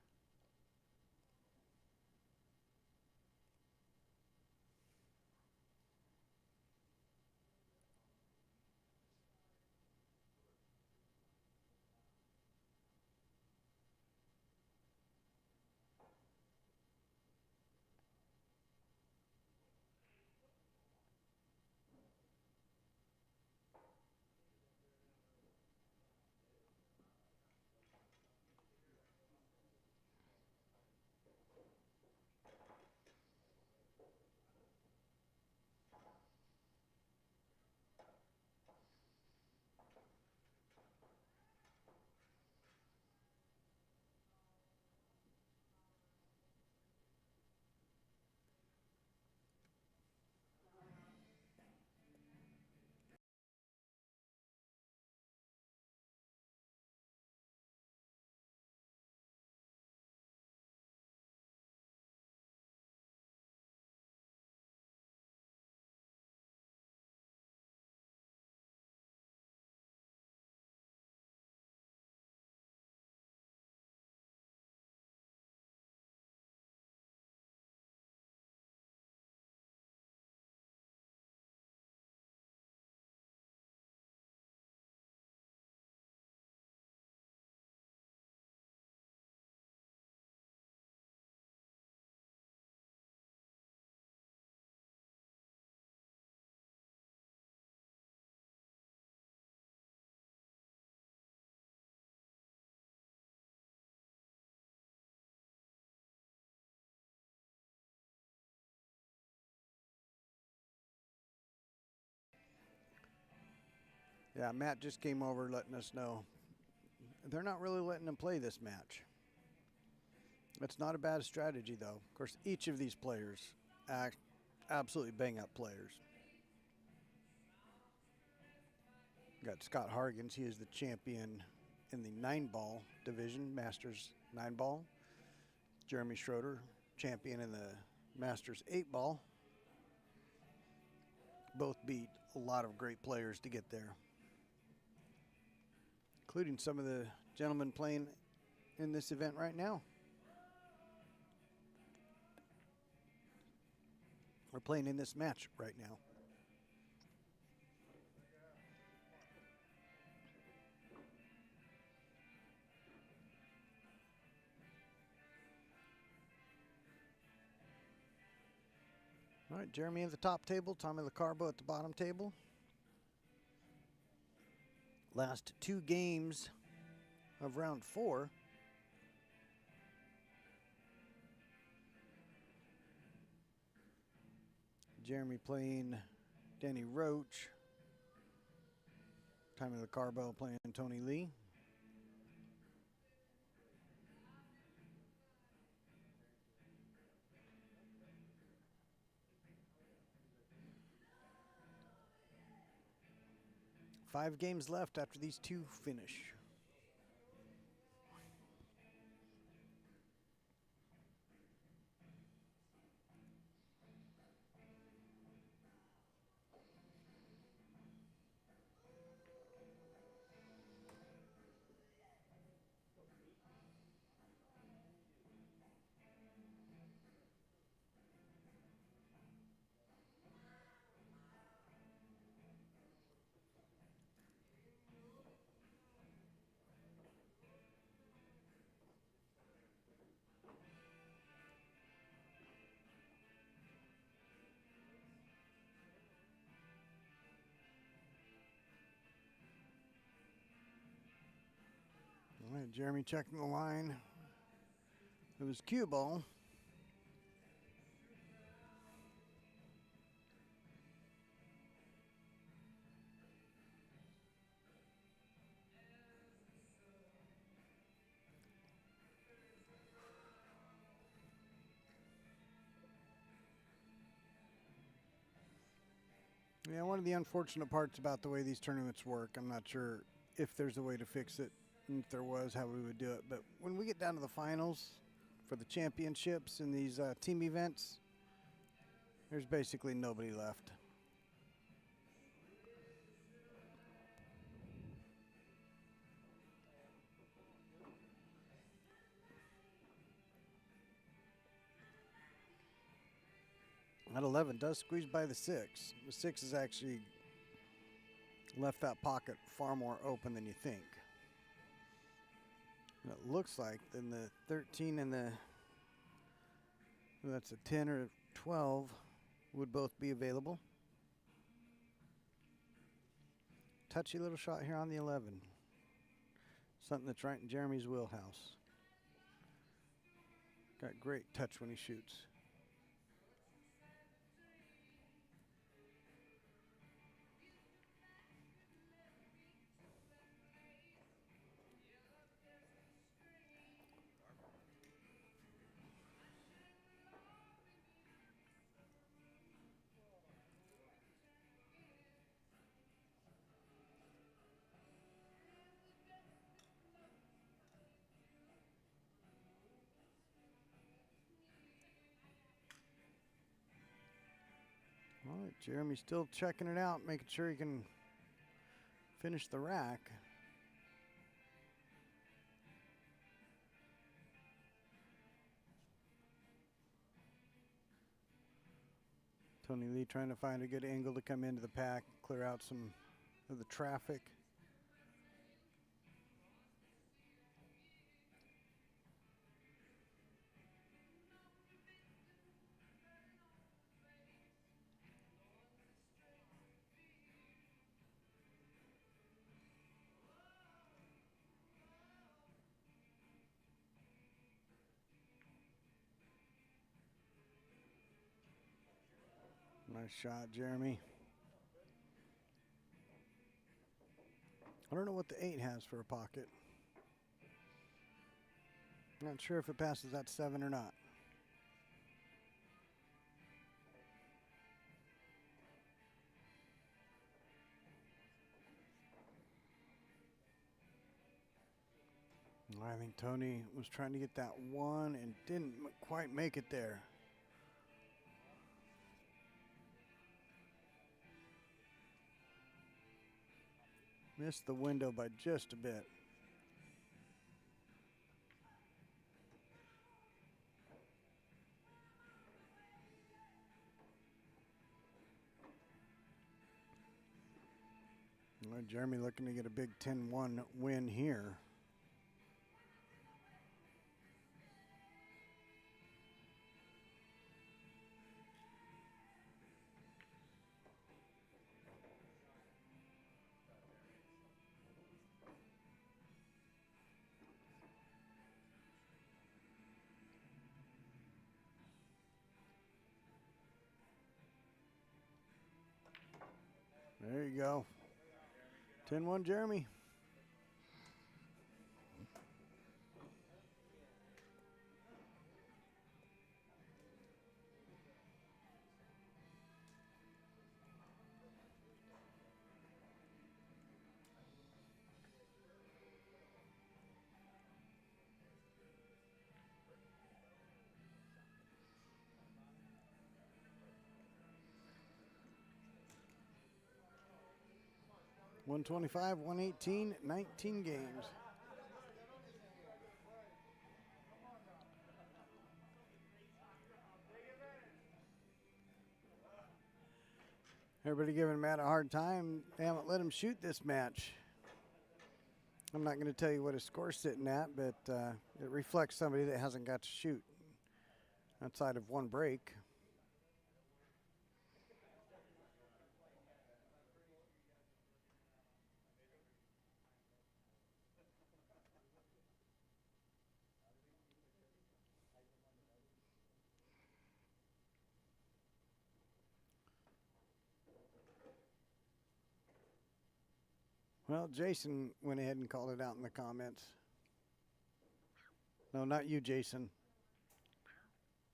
Yeah, Matt just came over letting us know they're not really letting him play this match. It's not a bad strategy, though. Of course, each of these players act absolutely bang-up players. Got Scott Hargens. He is the champion in the 9-ball division, Masters 9-ball. Jeremy Schroeder, champion in the Masters 8-ball. Both beat a lot of great players to get there, including some of the gentlemen playing in this event right now. We're playing in this match right now. All right, Jeremy at the top table, Tommy LaCarbo at the bottom table. Last 2 games of round 4. Jeremy playing Danny Roach. Tommy LaCarbo playing Tony Lee. Five games left after these 2 finish. All right, Jeremy checking the line. It was cue ball. Yeah, one of the unfortunate parts about the way these tournaments work, I'm not sure if there's a way to fix it, and if there was, how we would do it. But when we get down to the finals for the championships and these team events, there's basically nobody left. That 11 does squeeze by the 6. The 6 is actually left that pocket far more open than you think. And it looks like then the 13 and the, that's a 10 or 12, would both be available. Touchy little shot here on the 11. Something that's right in Jeremy's wheelhouse. Got great touch when he shoots. All right, Jeremy's still checking it out, making sure he can finish the rack. Tony Lee trying to find a good angle to come into the pack, clear out some of the traffic. Nice shot, Jeremy. I don't know what the 8 has for a pocket. Not sure if it passes that 7 or not. I think Tony was trying to get that 1 and didn't quite make it there. Missed the window by just a bit. Well, Jeremy looking to get a big 10-1 win here. There you go. 10-1 Jeremy. $125, $118, 19 games. Everybody giving Matt a hard time. They haven't let him shoot this match. I'm not going to tell you what his score's sitting at, but it reflects somebody that hasn't got to shoot outside of one break. Well, Jason went ahead and called it out in the comments. No, not you, Jason.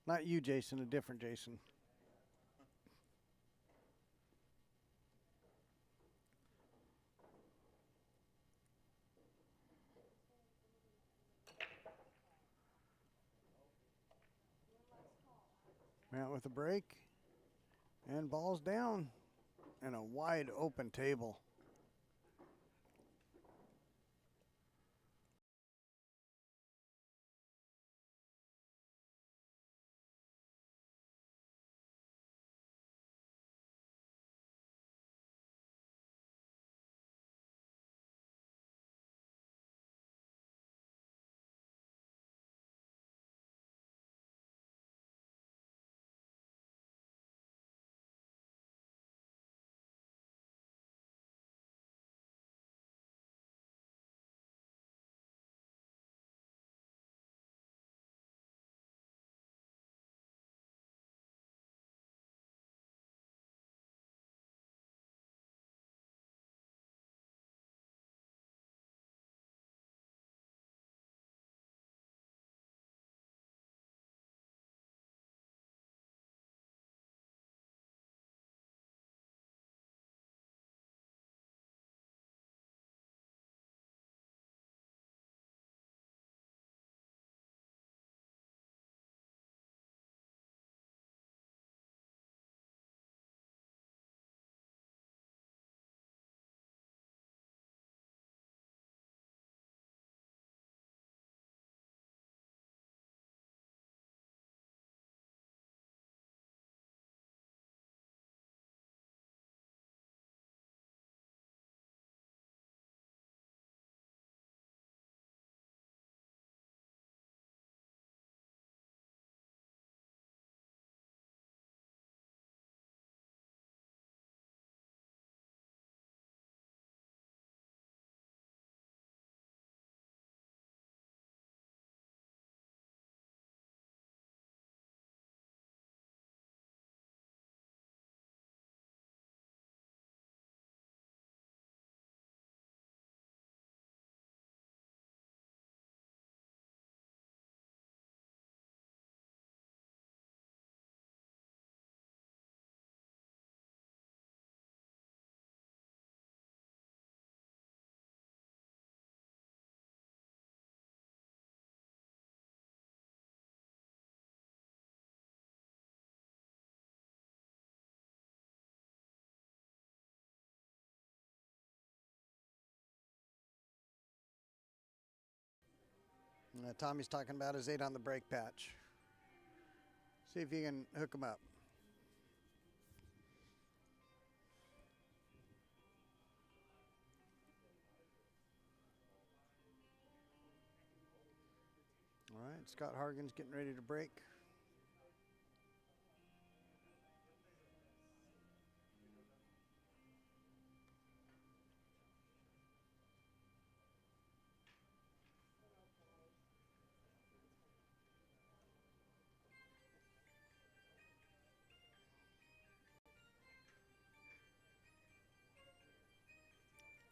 Not you, Jason, a different Jason. Matt with a break. And balls down. And a wide open table. Tommy's talking about his 8 on the brake patch. See if you can hook him up. All right, Scott Hargan's getting ready to brake.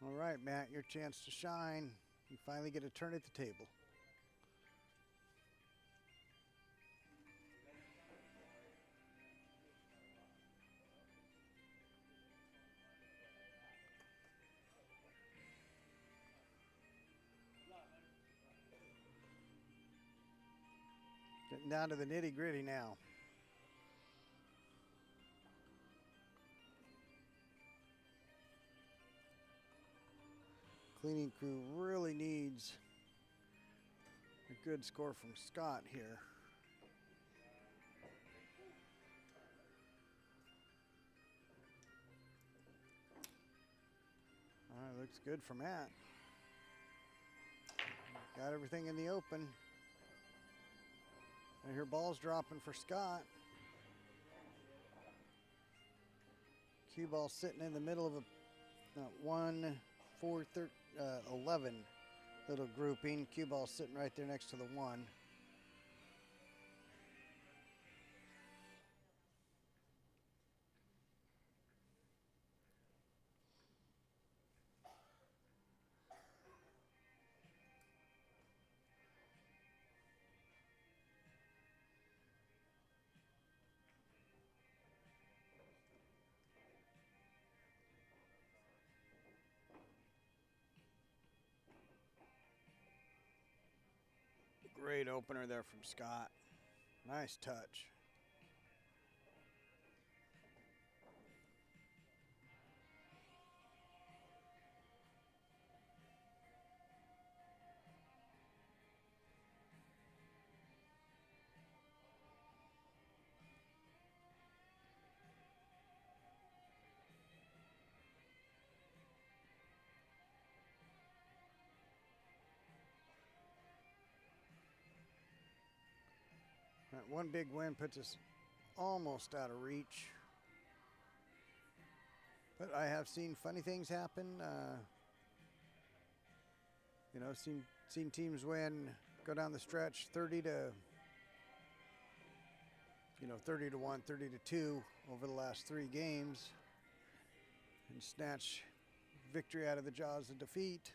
All right, Matt, your chance to shine. You finally get a turn at the table. Getting down to the nitty gritty now. Cleaning crew really needs a good score from Scott here. All right, looks good for Matt. Got everything in the open. I hear balls dropping for Scott. Cue ball sitting in the middle of a 1, 4, 11 little grouping. Cue ball sitting right there next to the 1. Great opener there from Scott. Nice touch. That one big win puts us almost out of reach. But I have seen funny things happen. You know, seen teams win, go down the stretch 30 to 1, 30 to 2 over the last 3 games and snatch victory out of the jaws of defeat.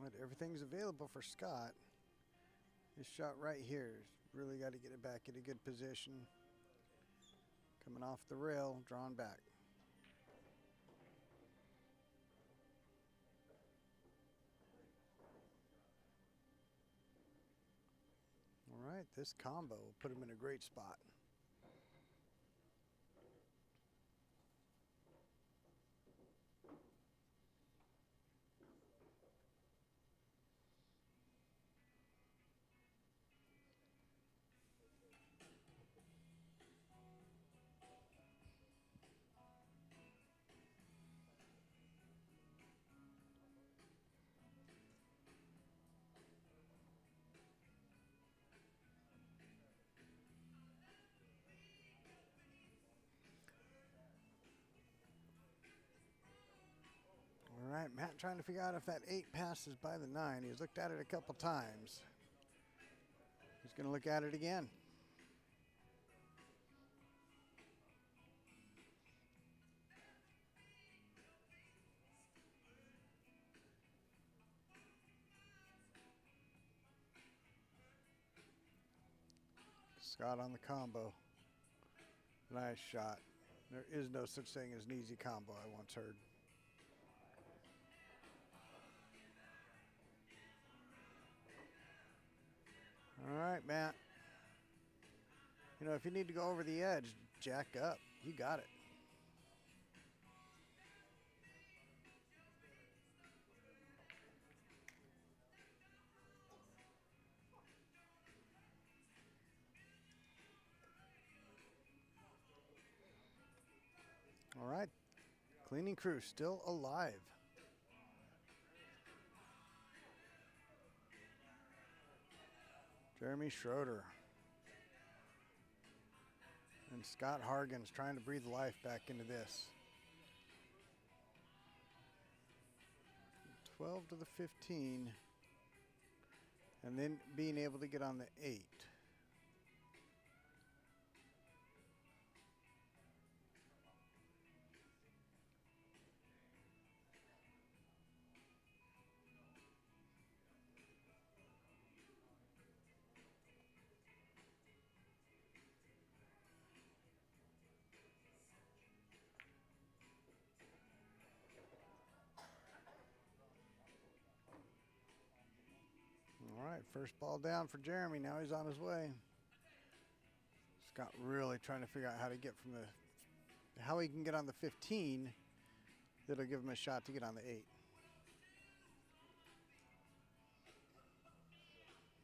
But everything's available for Scott. This shot right here, really got to get it back in a good position. Coming off the rail, drawn back. All right, this combo will put him in a great spot. All right, Matt trying to figure out if that 8 passes by the 9. He's looked at it a couple times. He's going to look at it again. Scott on the combo. Nice shot. There is no such thing as an easy combo, I once heard. All right, Matt. You know, if you need to go over the edge, jack up. You got it. All right. Cleaning crew still alive. Jeremy Schroeder. And Scott Hargan's trying to breathe life back into this. 12 to the 15. And then being able to get on the 8. All right, first ball down for Jeremy. Now he's on his way. Scott really trying to figure out how to get from how he can get on the 15. That'll give him a shot to get on the 8.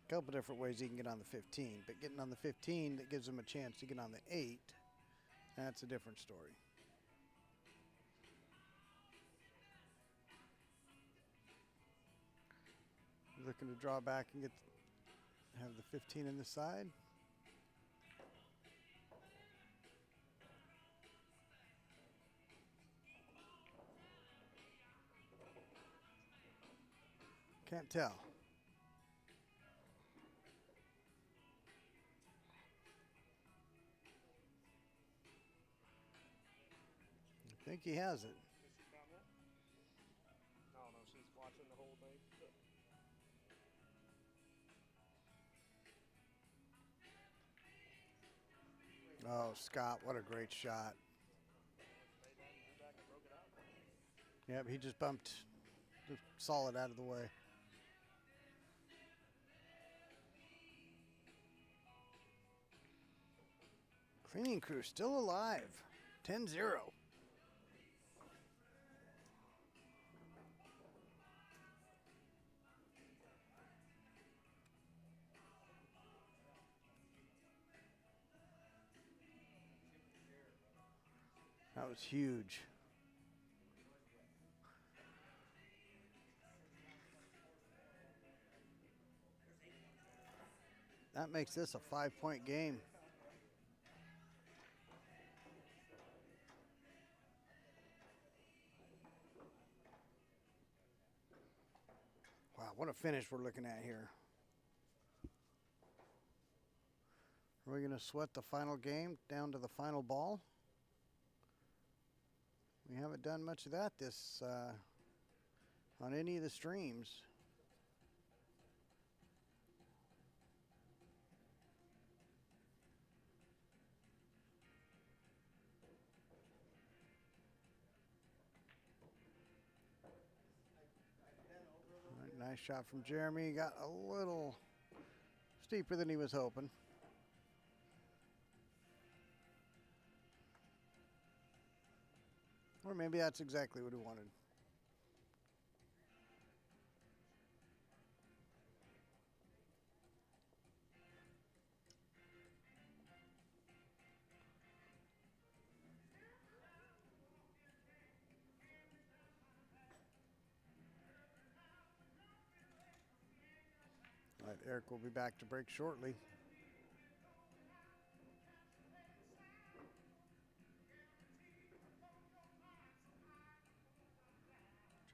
A couple different ways he can get on the 15, but getting on the 15 that gives him a chance to get on the 8, that's a different story. Looking to draw back and have the 15 in the side. Can't tell. I think he has it. Did she comment? I don't know. She's watching the whole thing. Oh, Scott, what a great shot. Yep, he just bumped the solid out of the way. Cleaning crew still alive. 10-0. That was huge. That makes this a 5-point game. Wow, what a finish we're looking at here. Are we going to sweat the final game down to the final ball? We haven't done much of that this on any of the streams. All right, nice shot from Jeremy. Got a little steeper than he was hoping. Or maybe that's exactly what he wanted. All right, Eric will be back to break shortly.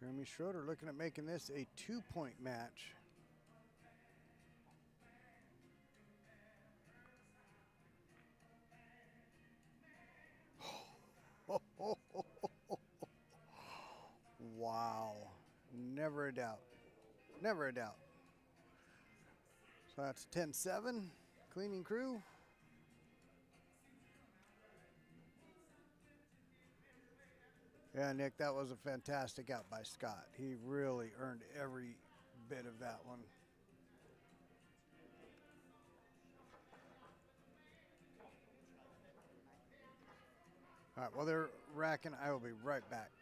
Jeremy Schroeder looking at making this a 2-point match. Wow. Never a doubt. Never a doubt. So that's 10-7. Cleaning crew. Yeah, Nick, that was a fantastic out by Scott. He really earned every bit of that one. All right, while they're racking, I will be right back.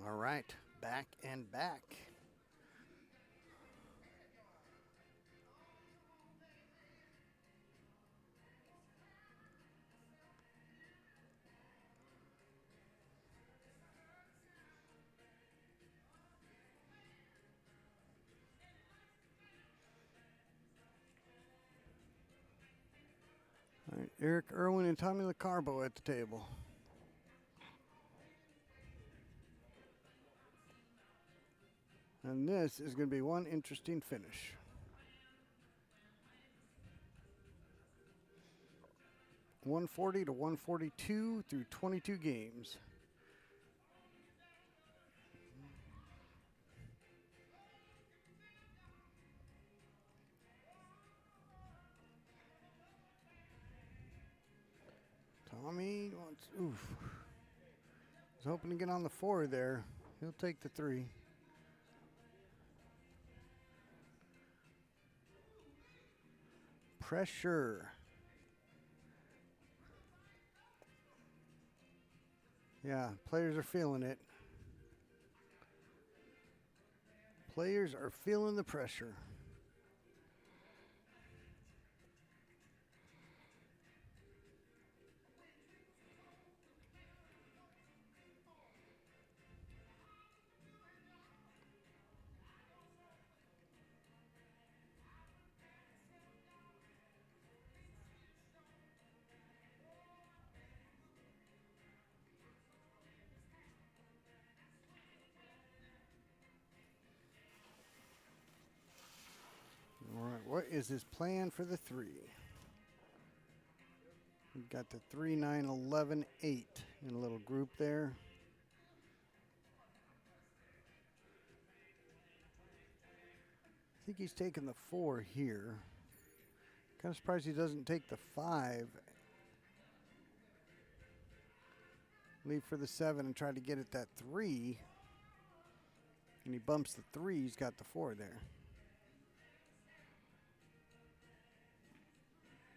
All right, back and back. All right, Eric Irwin and Tommy LaCarbo at the table. And this is going to be one interesting finish. $140 to $142 through 22 games. Tommy wants, oof. He's hoping to get on the 4 there. He'll take the 3. Pressure. Yeah, players are feeling it. Players are feeling the pressure. All right, what is his plan for the 3? We've got the 3, 9, 11, 8 in a little group there. I think he's taking the 4 here. Kind of surprised he doesn't take the 5. Leave for the 7 and try to get at that 3. And he bumps the 3. He's got the 4 there.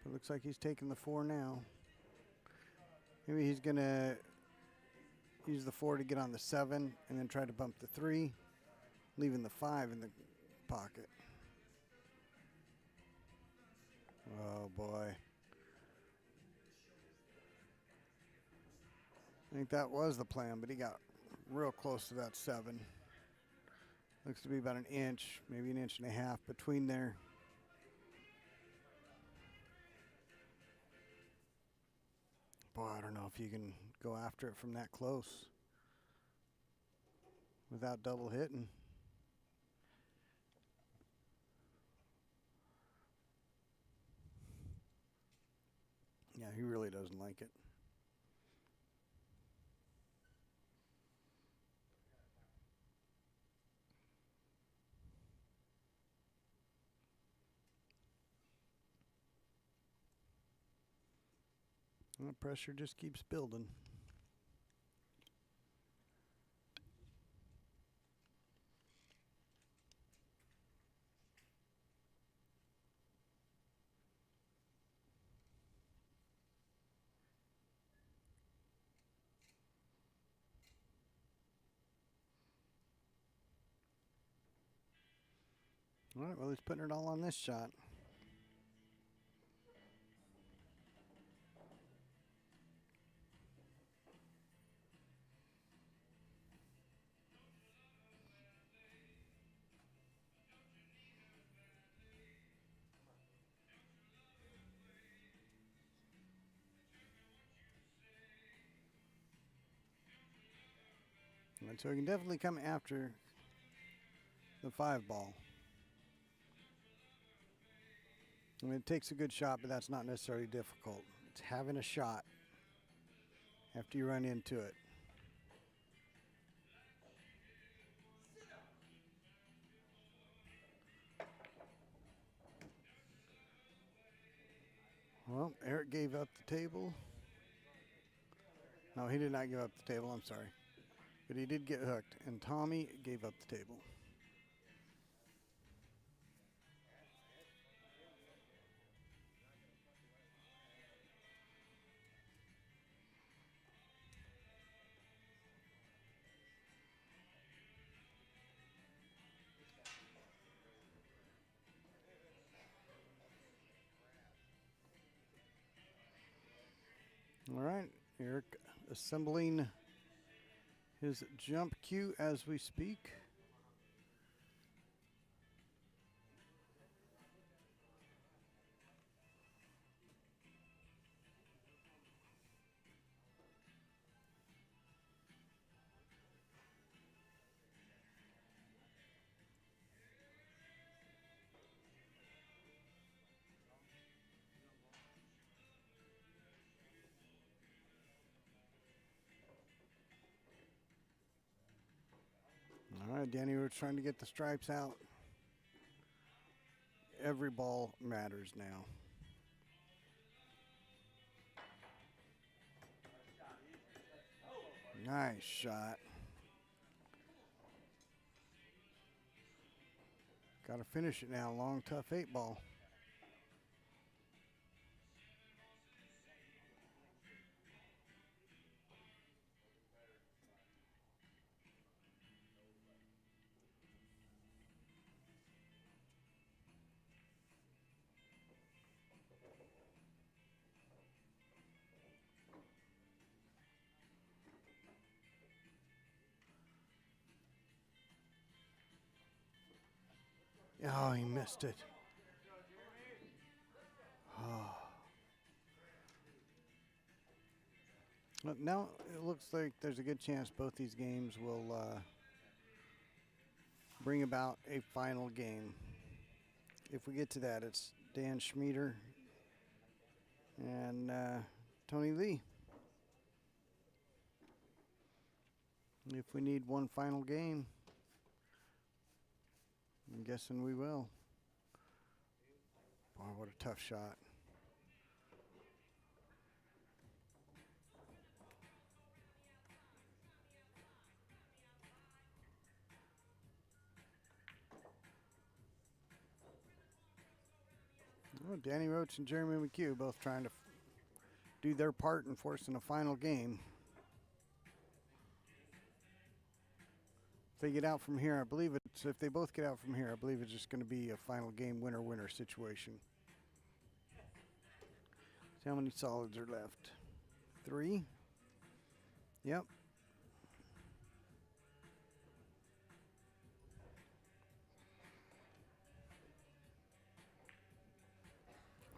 It looks like he's taking the 4 now. Maybe he's going to use the 4 to get on the 7 and then try to bump the 3, leaving the 5 in the pocket. Oh, boy. I think that was the plan, but he got real close to that 7. Looks to be about an inch, maybe an inch and a half between there. Boy, I don't know if you can go after it from that close without double hitting. Yeah, he really doesn't like it. And the pressure just keeps building. All right, well, he's putting it all on this shot. And so he can definitely come after the 5 ball. I mean, it takes a good shot, but that's not necessarily difficult. It's having a shot after you run into it. Well, Eric gave up the table. No, he did not give up the table, I'm sorry. But he did get hooked, and Tommy gave up the table. All right, Eric assembling his jump cue as we speak. All right, Danny, we're trying to get the stripes out. Every ball matters now. Nice shot. Got to finish it now. Long, tough 8 ball. Oh, he missed it. Oh. Well, now it looks like there's a good chance both these games will bring about a final game. If we get to that, it's Dan Schmieder and Tony Lee. If we need one final game, I'm guessing we will. Boy, what a tough shot. Well, Danny Roach and Jeremy McHugh both trying to do their part in forcing a final game. If they get out from here, I believe it's, if they both get out from here, I believe it's just going to be a final game winner-winner situation. See how many solids are left? 3? Yep.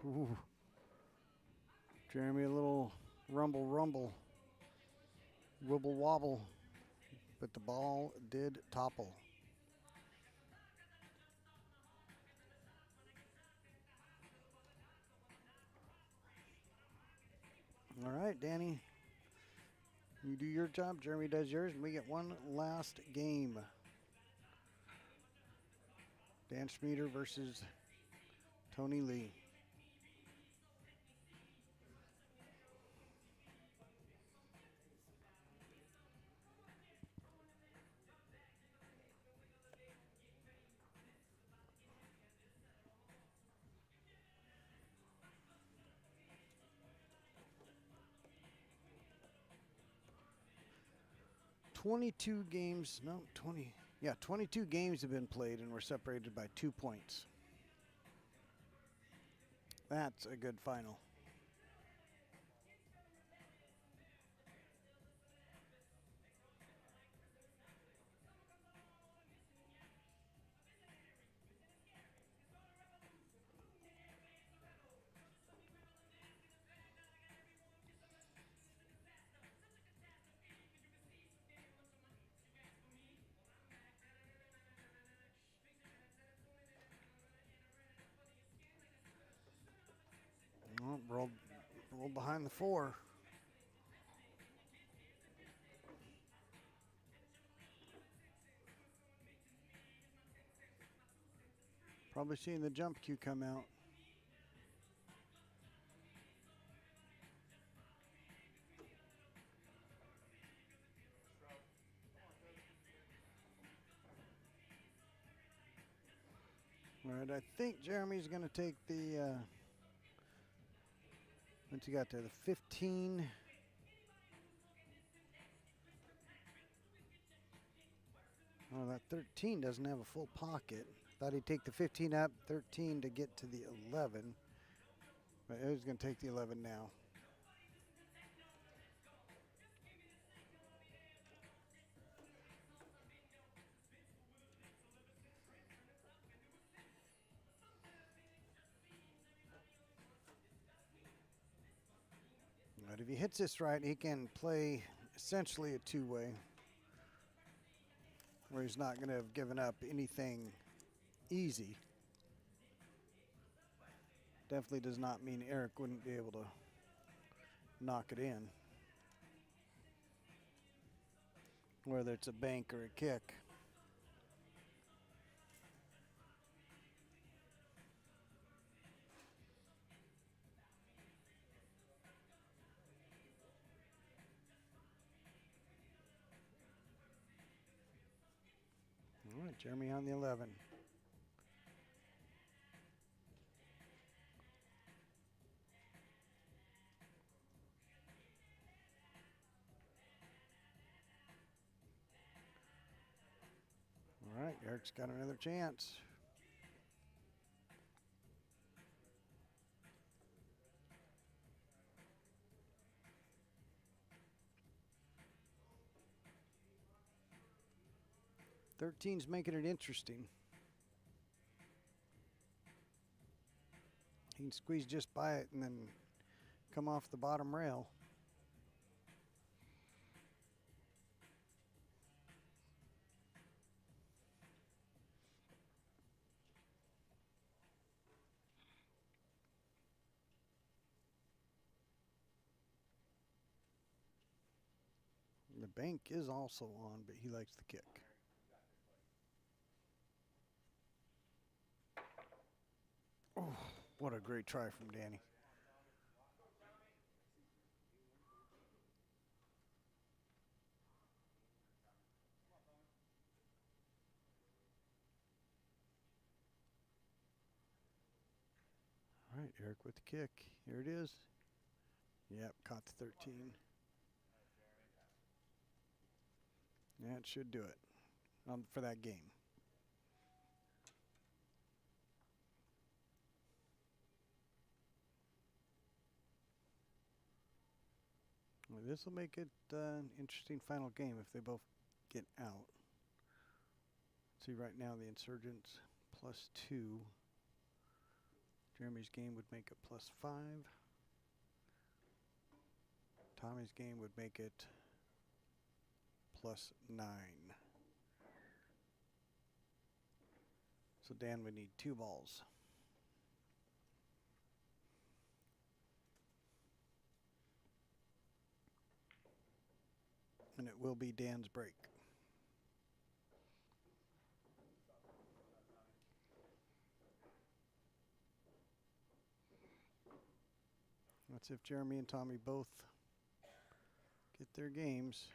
Ooh. Jeremy, a little rumble, wibble wobble, but the ball did topple. All right, Danny, you do your job, Jeremy does yours, and we get one last game. Dan Schmieder versus Tony Lee. Yeah, 22 games have been played and we're separated by 2 points. That's a good final. Oh, rolled behind the 4. Probably seeing the jump cue come out. All right, I think Jeremy's going to take the, what's he got there, the 15. Oh, that 13 doesn't have a full pocket. Thought he'd take the 15 up, 13 to get to the 11. But he's going to take the 11 now. But if he hits this right, he can play essentially a 2-way, where he's not going to have given up anything easy. Definitely does not mean Eric wouldn't be able to knock it in, whether it's a bank or a kick. All right, Jeremy on the 11. All right, Eric's got another chance. Thirteen's making it interesting. He can squeeze just by it and then come off the bottom rail. The bank is also on, but he likes the kick. Oh, what a great try from Danny. All right, right, Eric with the kick. Here it is. Yep, caught the 13. That should do it for that game. Well, this will make it an interesting final game if they both get out. See, right now the Insurgents +2. Jeremy's game would make it +5. Tommy's game would make it +9. So Dan would need 2 balls. And it will be Dan's break. That's if Jeremy and Tommy both get their games.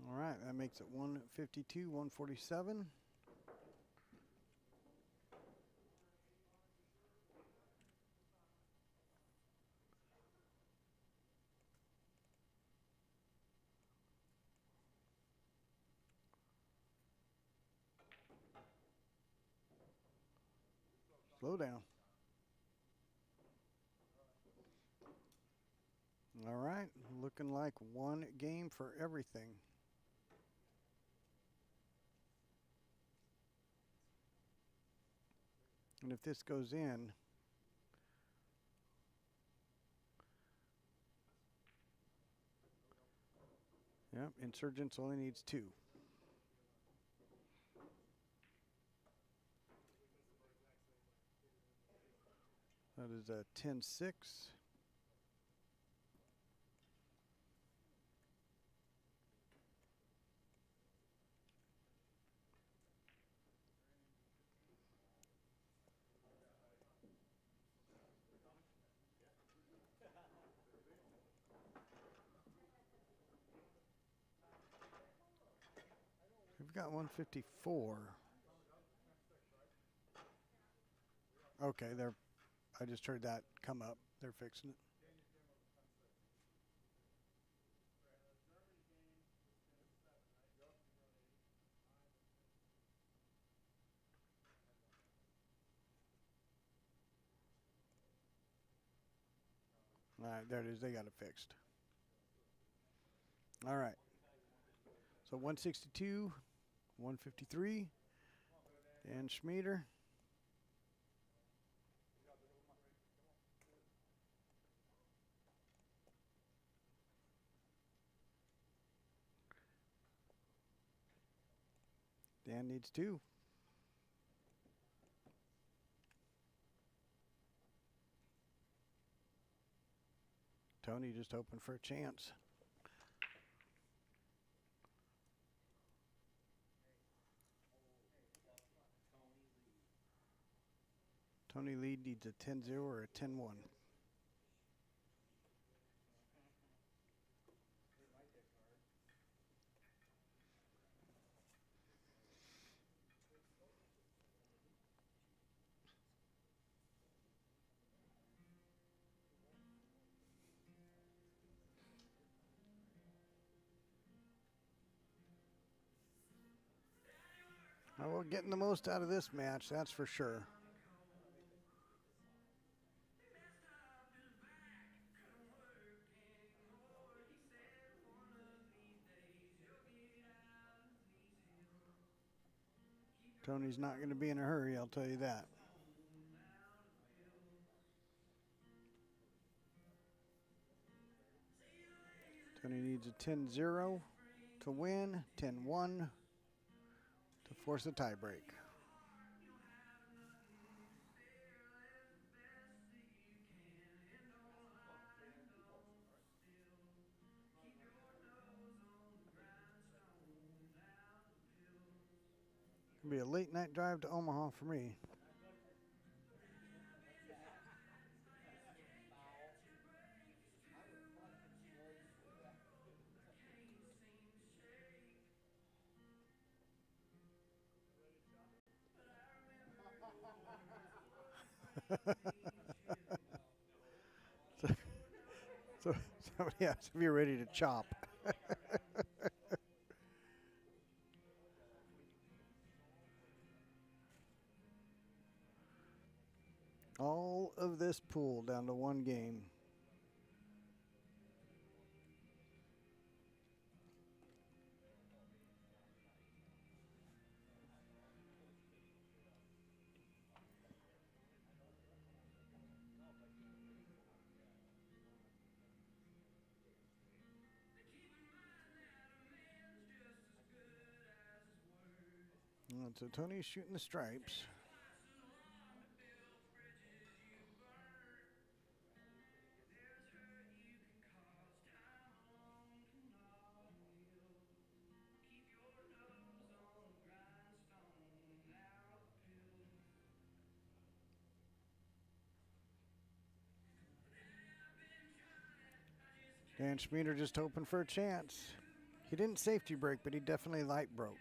All right, that makes it 152, 147. Slow down. All right, looking like one game for everything. And if this goes in, yep, Insurgents only needs 2. That is a 10-6. We've got 154. Okay, I just heard that come up. They're fixing it. All right, there it is. They got it fixed. All right. So 162, 153, and Schmieder. Dan needs 2. Tony just hoping for a chance. Tony lead needs a 10-0 or a 10-1. Oh, well, getting the most out of this match, that's for sure. Tony's not going to be in a hurry, I'll tell you that. Tony needs a 10-0 to win, 10-1 to force a tiebreak. It'll be a late night drive to Omaha for me. so, so somebody asked if you're ready to chop. All of this pool down to one game. So Tony's shooting the stripes. Dan Schmieder just hoping for a chance. He didn't safety break, but he definitely light broke.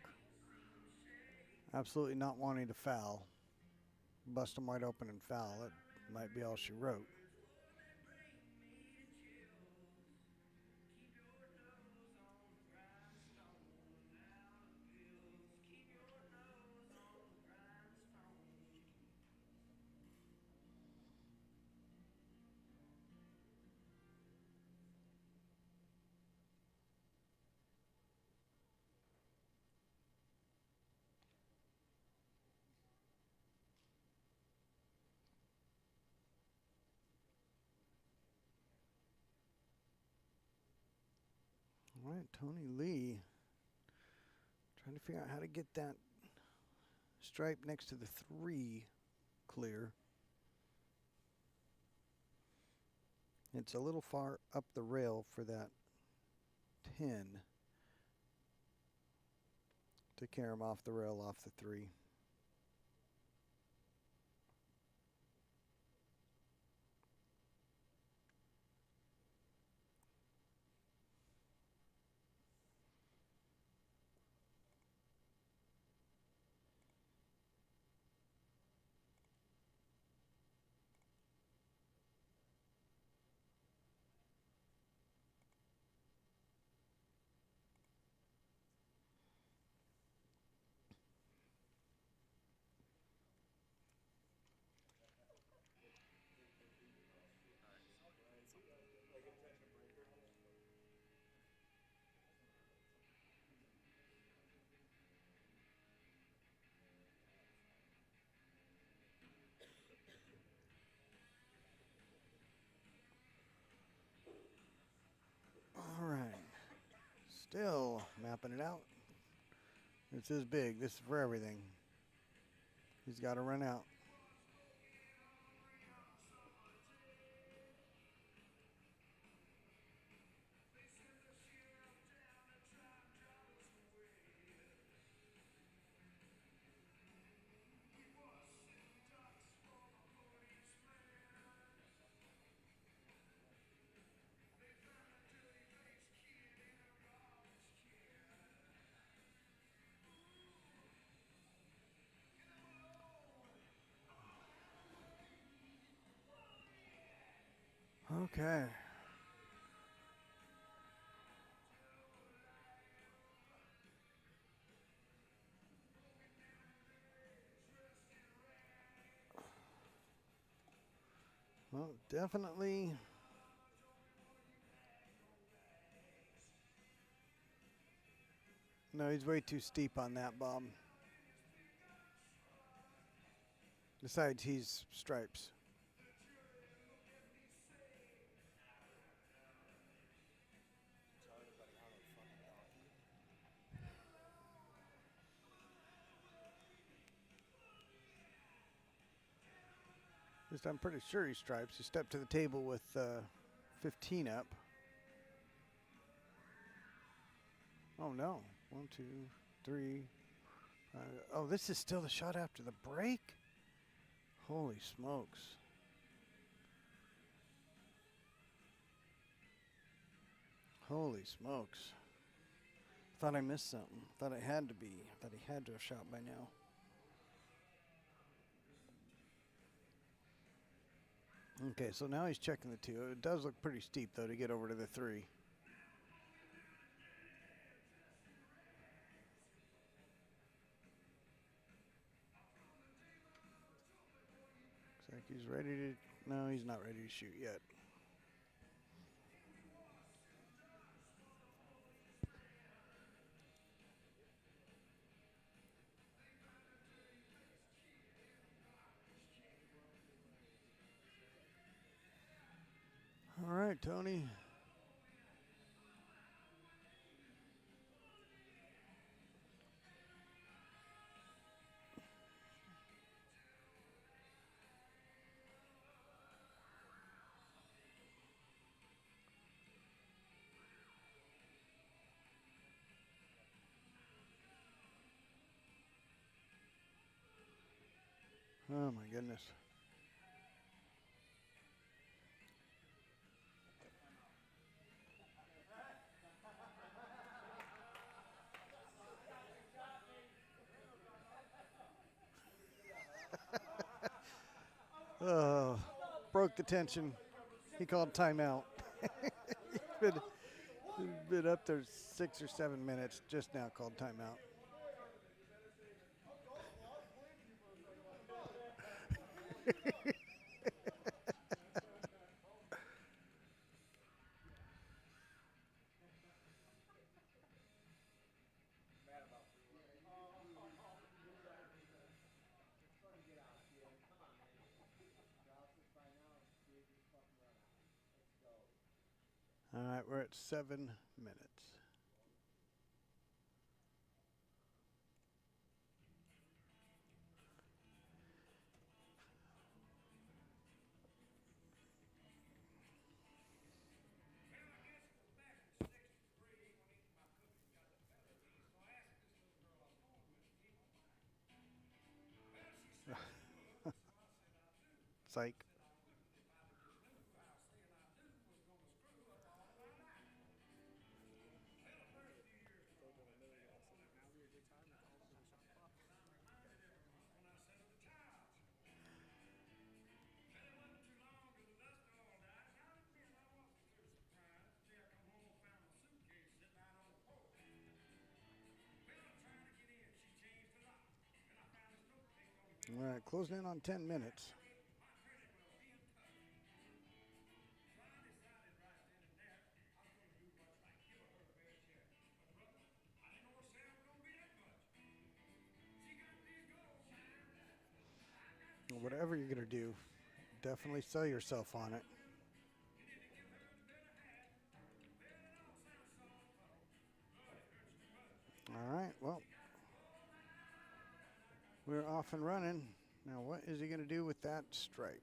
Absolutely not wanting to foul. Bust him wide open and foul. That might be all she wrote. All right, Tony Lee trying to figure out how to get that stripe next to the 3 clear. It's a little far up the rail for that 10 to carry him off the rail off the 3. All right. Still mapping it out. This is big. This is for everything. He's got to run out. Okay. Well, definitely. No, he's way too steep on that, Bob. Besides, he's stripes. Just, I'm pretty sure he's stripes. He stepped to the table with 15 up. Oh, no. 1, 2, 3. Oh, this is still the shot after the break? Holy smokes. Holy smokes. Thought I missed something. Thought it had to be. Thought he had to have shot by now. Okay, so now he's checking the 2. It does look pretty steep, though, to get over to the 3. Looks like he's ready to... No, he's not ready to shoot yet. All right, Tony. Oh, my goodness. Oh, broke the tension. He called timeout. He's been up there 6 or 7 minutes. Just now called timeout. All right, we're at 7 minutes. Psych. All right, closing in on 10 minutes. Whatever you're going to do, definitely sell yourself on it. All right, well, we're off and running. Now, what is he going to do with that stripe?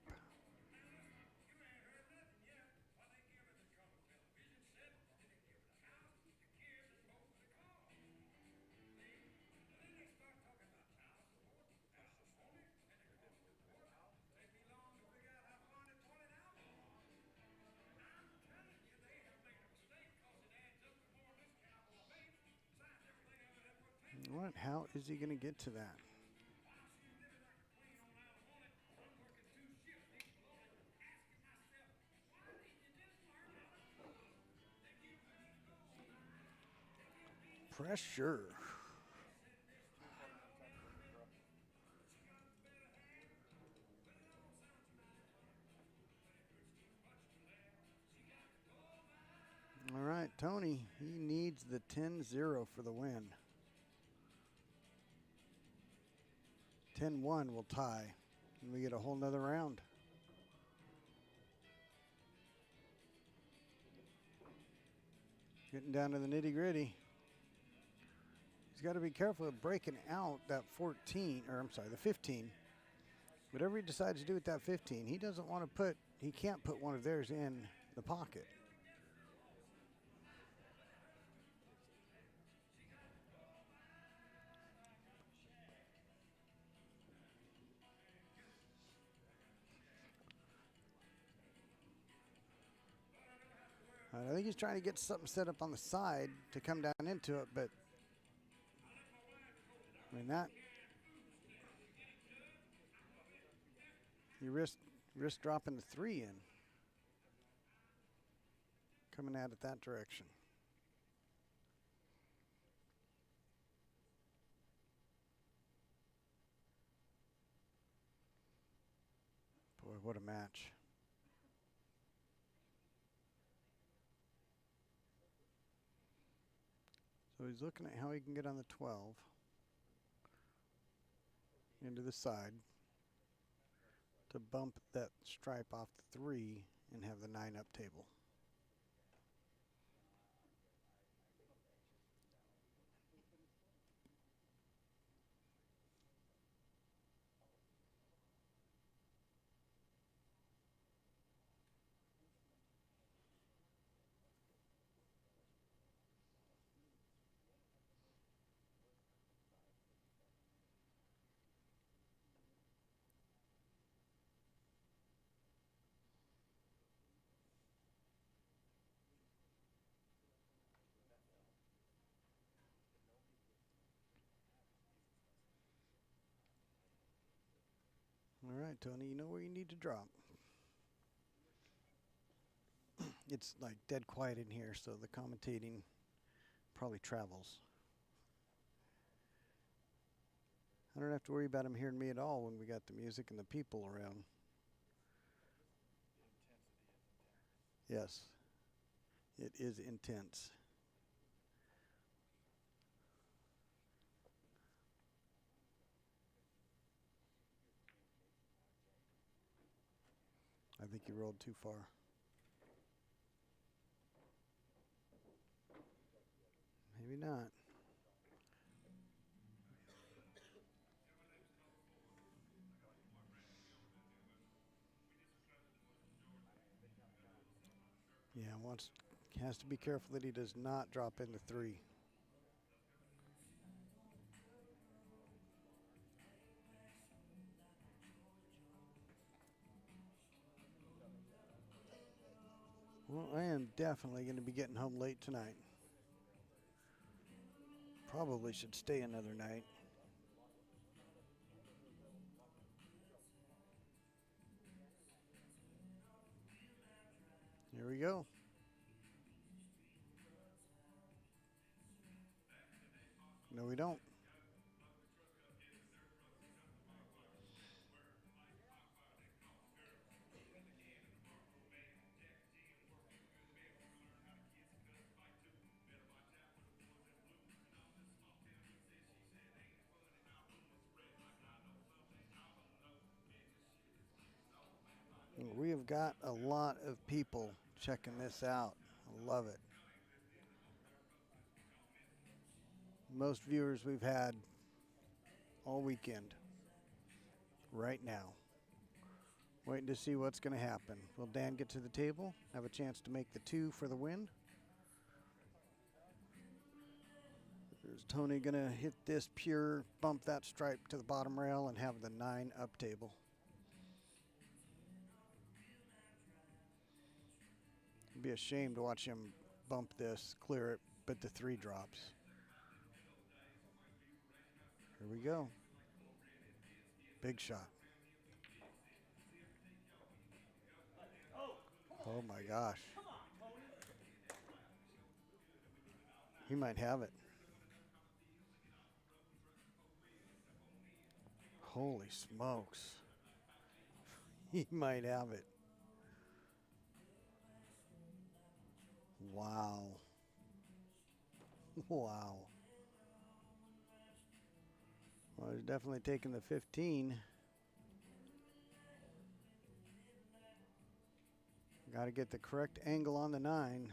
What? How is he going to get to that? Pressure. All right, Tony, he needs the 10-0 for the win. 10-1 will tie, and we get a whole nother round. Getting down to the nitty-gritty. He's got to be careful of breaking out that 14, or I'm sorry, the 15. Whatever he decides to do with that 15, he doesn't want to put, he can't put one of theirs in the pocket. I think he's trying to get something set up on the side to come down into it, but I mean that you risk Risk dropping the 3 in. Coming at it that direction. Boy, what a match. So he's looking at how he can get on the 12 into the side to bump that stripe off the 3 and have the 9 up table. All right, Tony, you know where you need to drop. It's like dead quiet in here, so the commentating probably travels. I don't have to worry about him hearing me at all when we got the music and the people around. Yes, it is intense. I think he rolled too far. Maybe not. Yeah, has to be careful that he does not drop into 3. Well, I am definitely going to be getting home late tonight. Probably should stay another night. Here we go. No, we don't. We have got a lot of people checking this out. I love it. Most viewers we've had all weekend right now. Waiting to see what's going to happen. Will Dan get to the table? Have a chance to make the 2 for the win? Is Tony going to hit this pure, bump that stripe to the bottom rail, and have the 9 up table? It'd be a shame to watch him bump this, clear it, but the 3 drops. Here we go. Big shot. Oh my gosh. He might have it. Holy smokes. He might have it. Wow. Wow. Well, he's definitely taking the 15. Got to get the correct angle on the 9.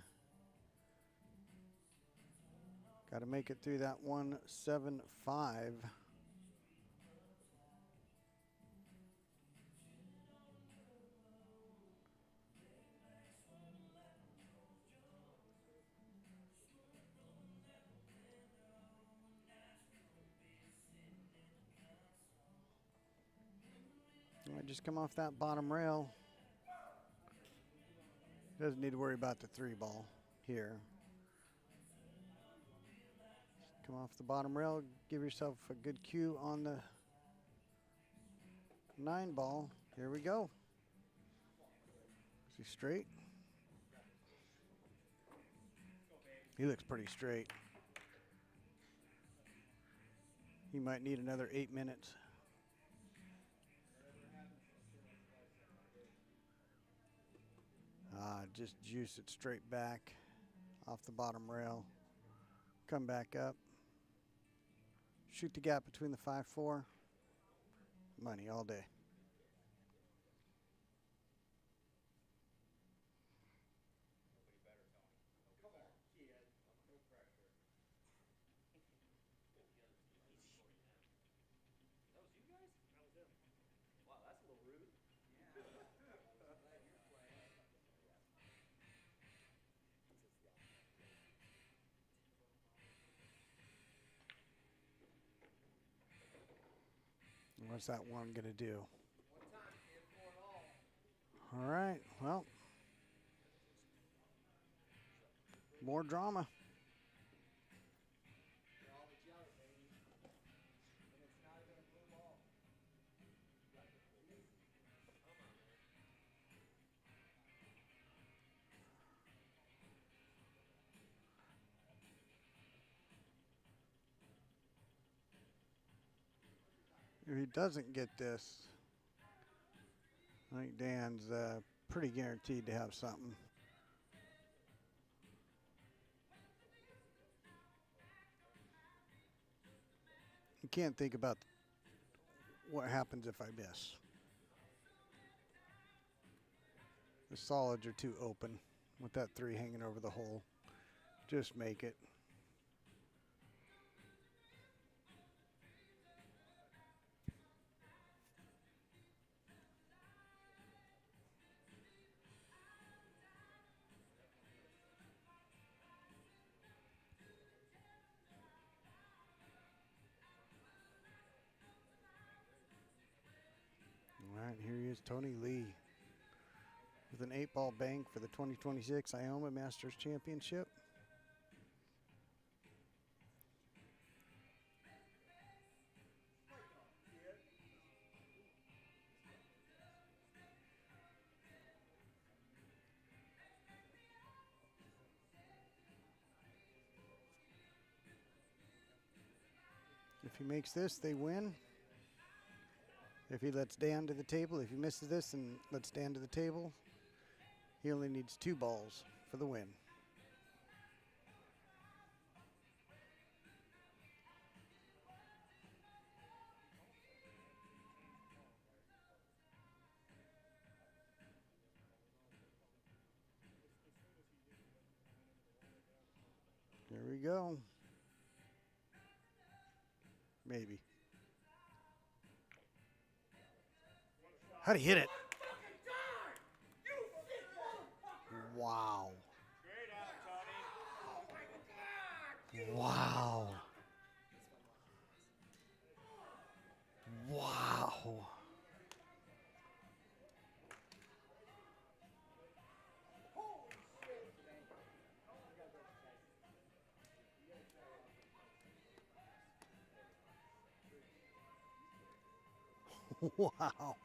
Got to make it through that 175. I just come off that bottom rail. Doesn't need to worry about the 3 ball here. Come off the bottom rail, give yourself a good cue on the 9 ball. Here we go. Is he straight? He looks pretty straight. He might need another 8 minutes. Just juice it straight back off the bottom rail. Come back up. Shoot the gap between the 5-4. Money all day. What's that one going to do? All right, well, more drama. If he doesn't get this, I think Dan's pretty guaranteed to have something. You can't think about what happens if I miss. The solids are too open with that 3 hanging over the hole. Just make it. All right, here he is, Tony Lee, with an 8-ball bank for the 2026 Ioma Masters Championship. If he makes this, they win. If he lets Dan to the table, if he misses this and lets Dan to the table, he only needs 2 balls for the win. There we go. Maybe. How'd he hit it? Wow. Wow. Wow. Wow.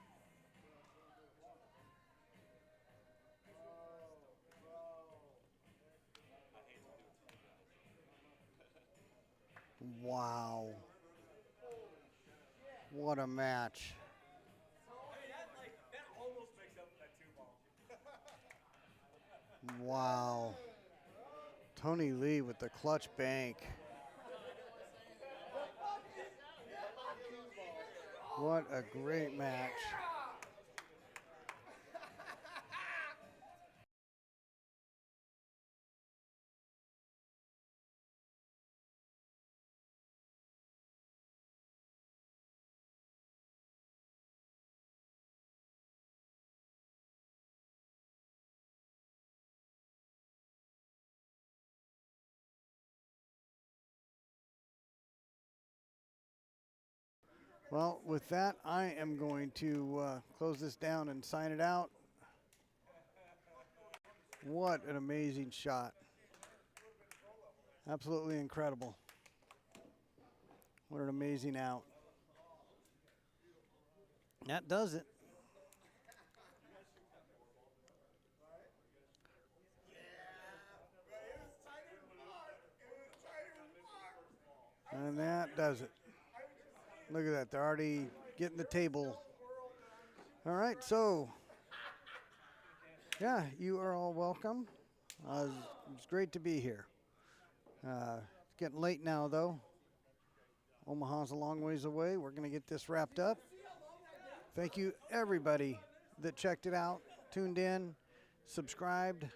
Wow. What a match. Wow. Tony Lee with the clutch bank. What a great match. Well, with that, I am going to close this down and sign it out. What an amazing shot. Absolutely incredible. What an amazing out. That does it. And that does it. Look at that. They're already getting the table. All right, so, yeah, you are all welcome. It's great to be here. It's getting late now, though. Omaha's a long ways away. We're going to get this wrapped up. Thank you, everybody that checked it out, tuned in, subscribed.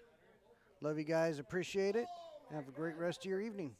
Love you guys. Appreciate it. Have a great rest of your evening.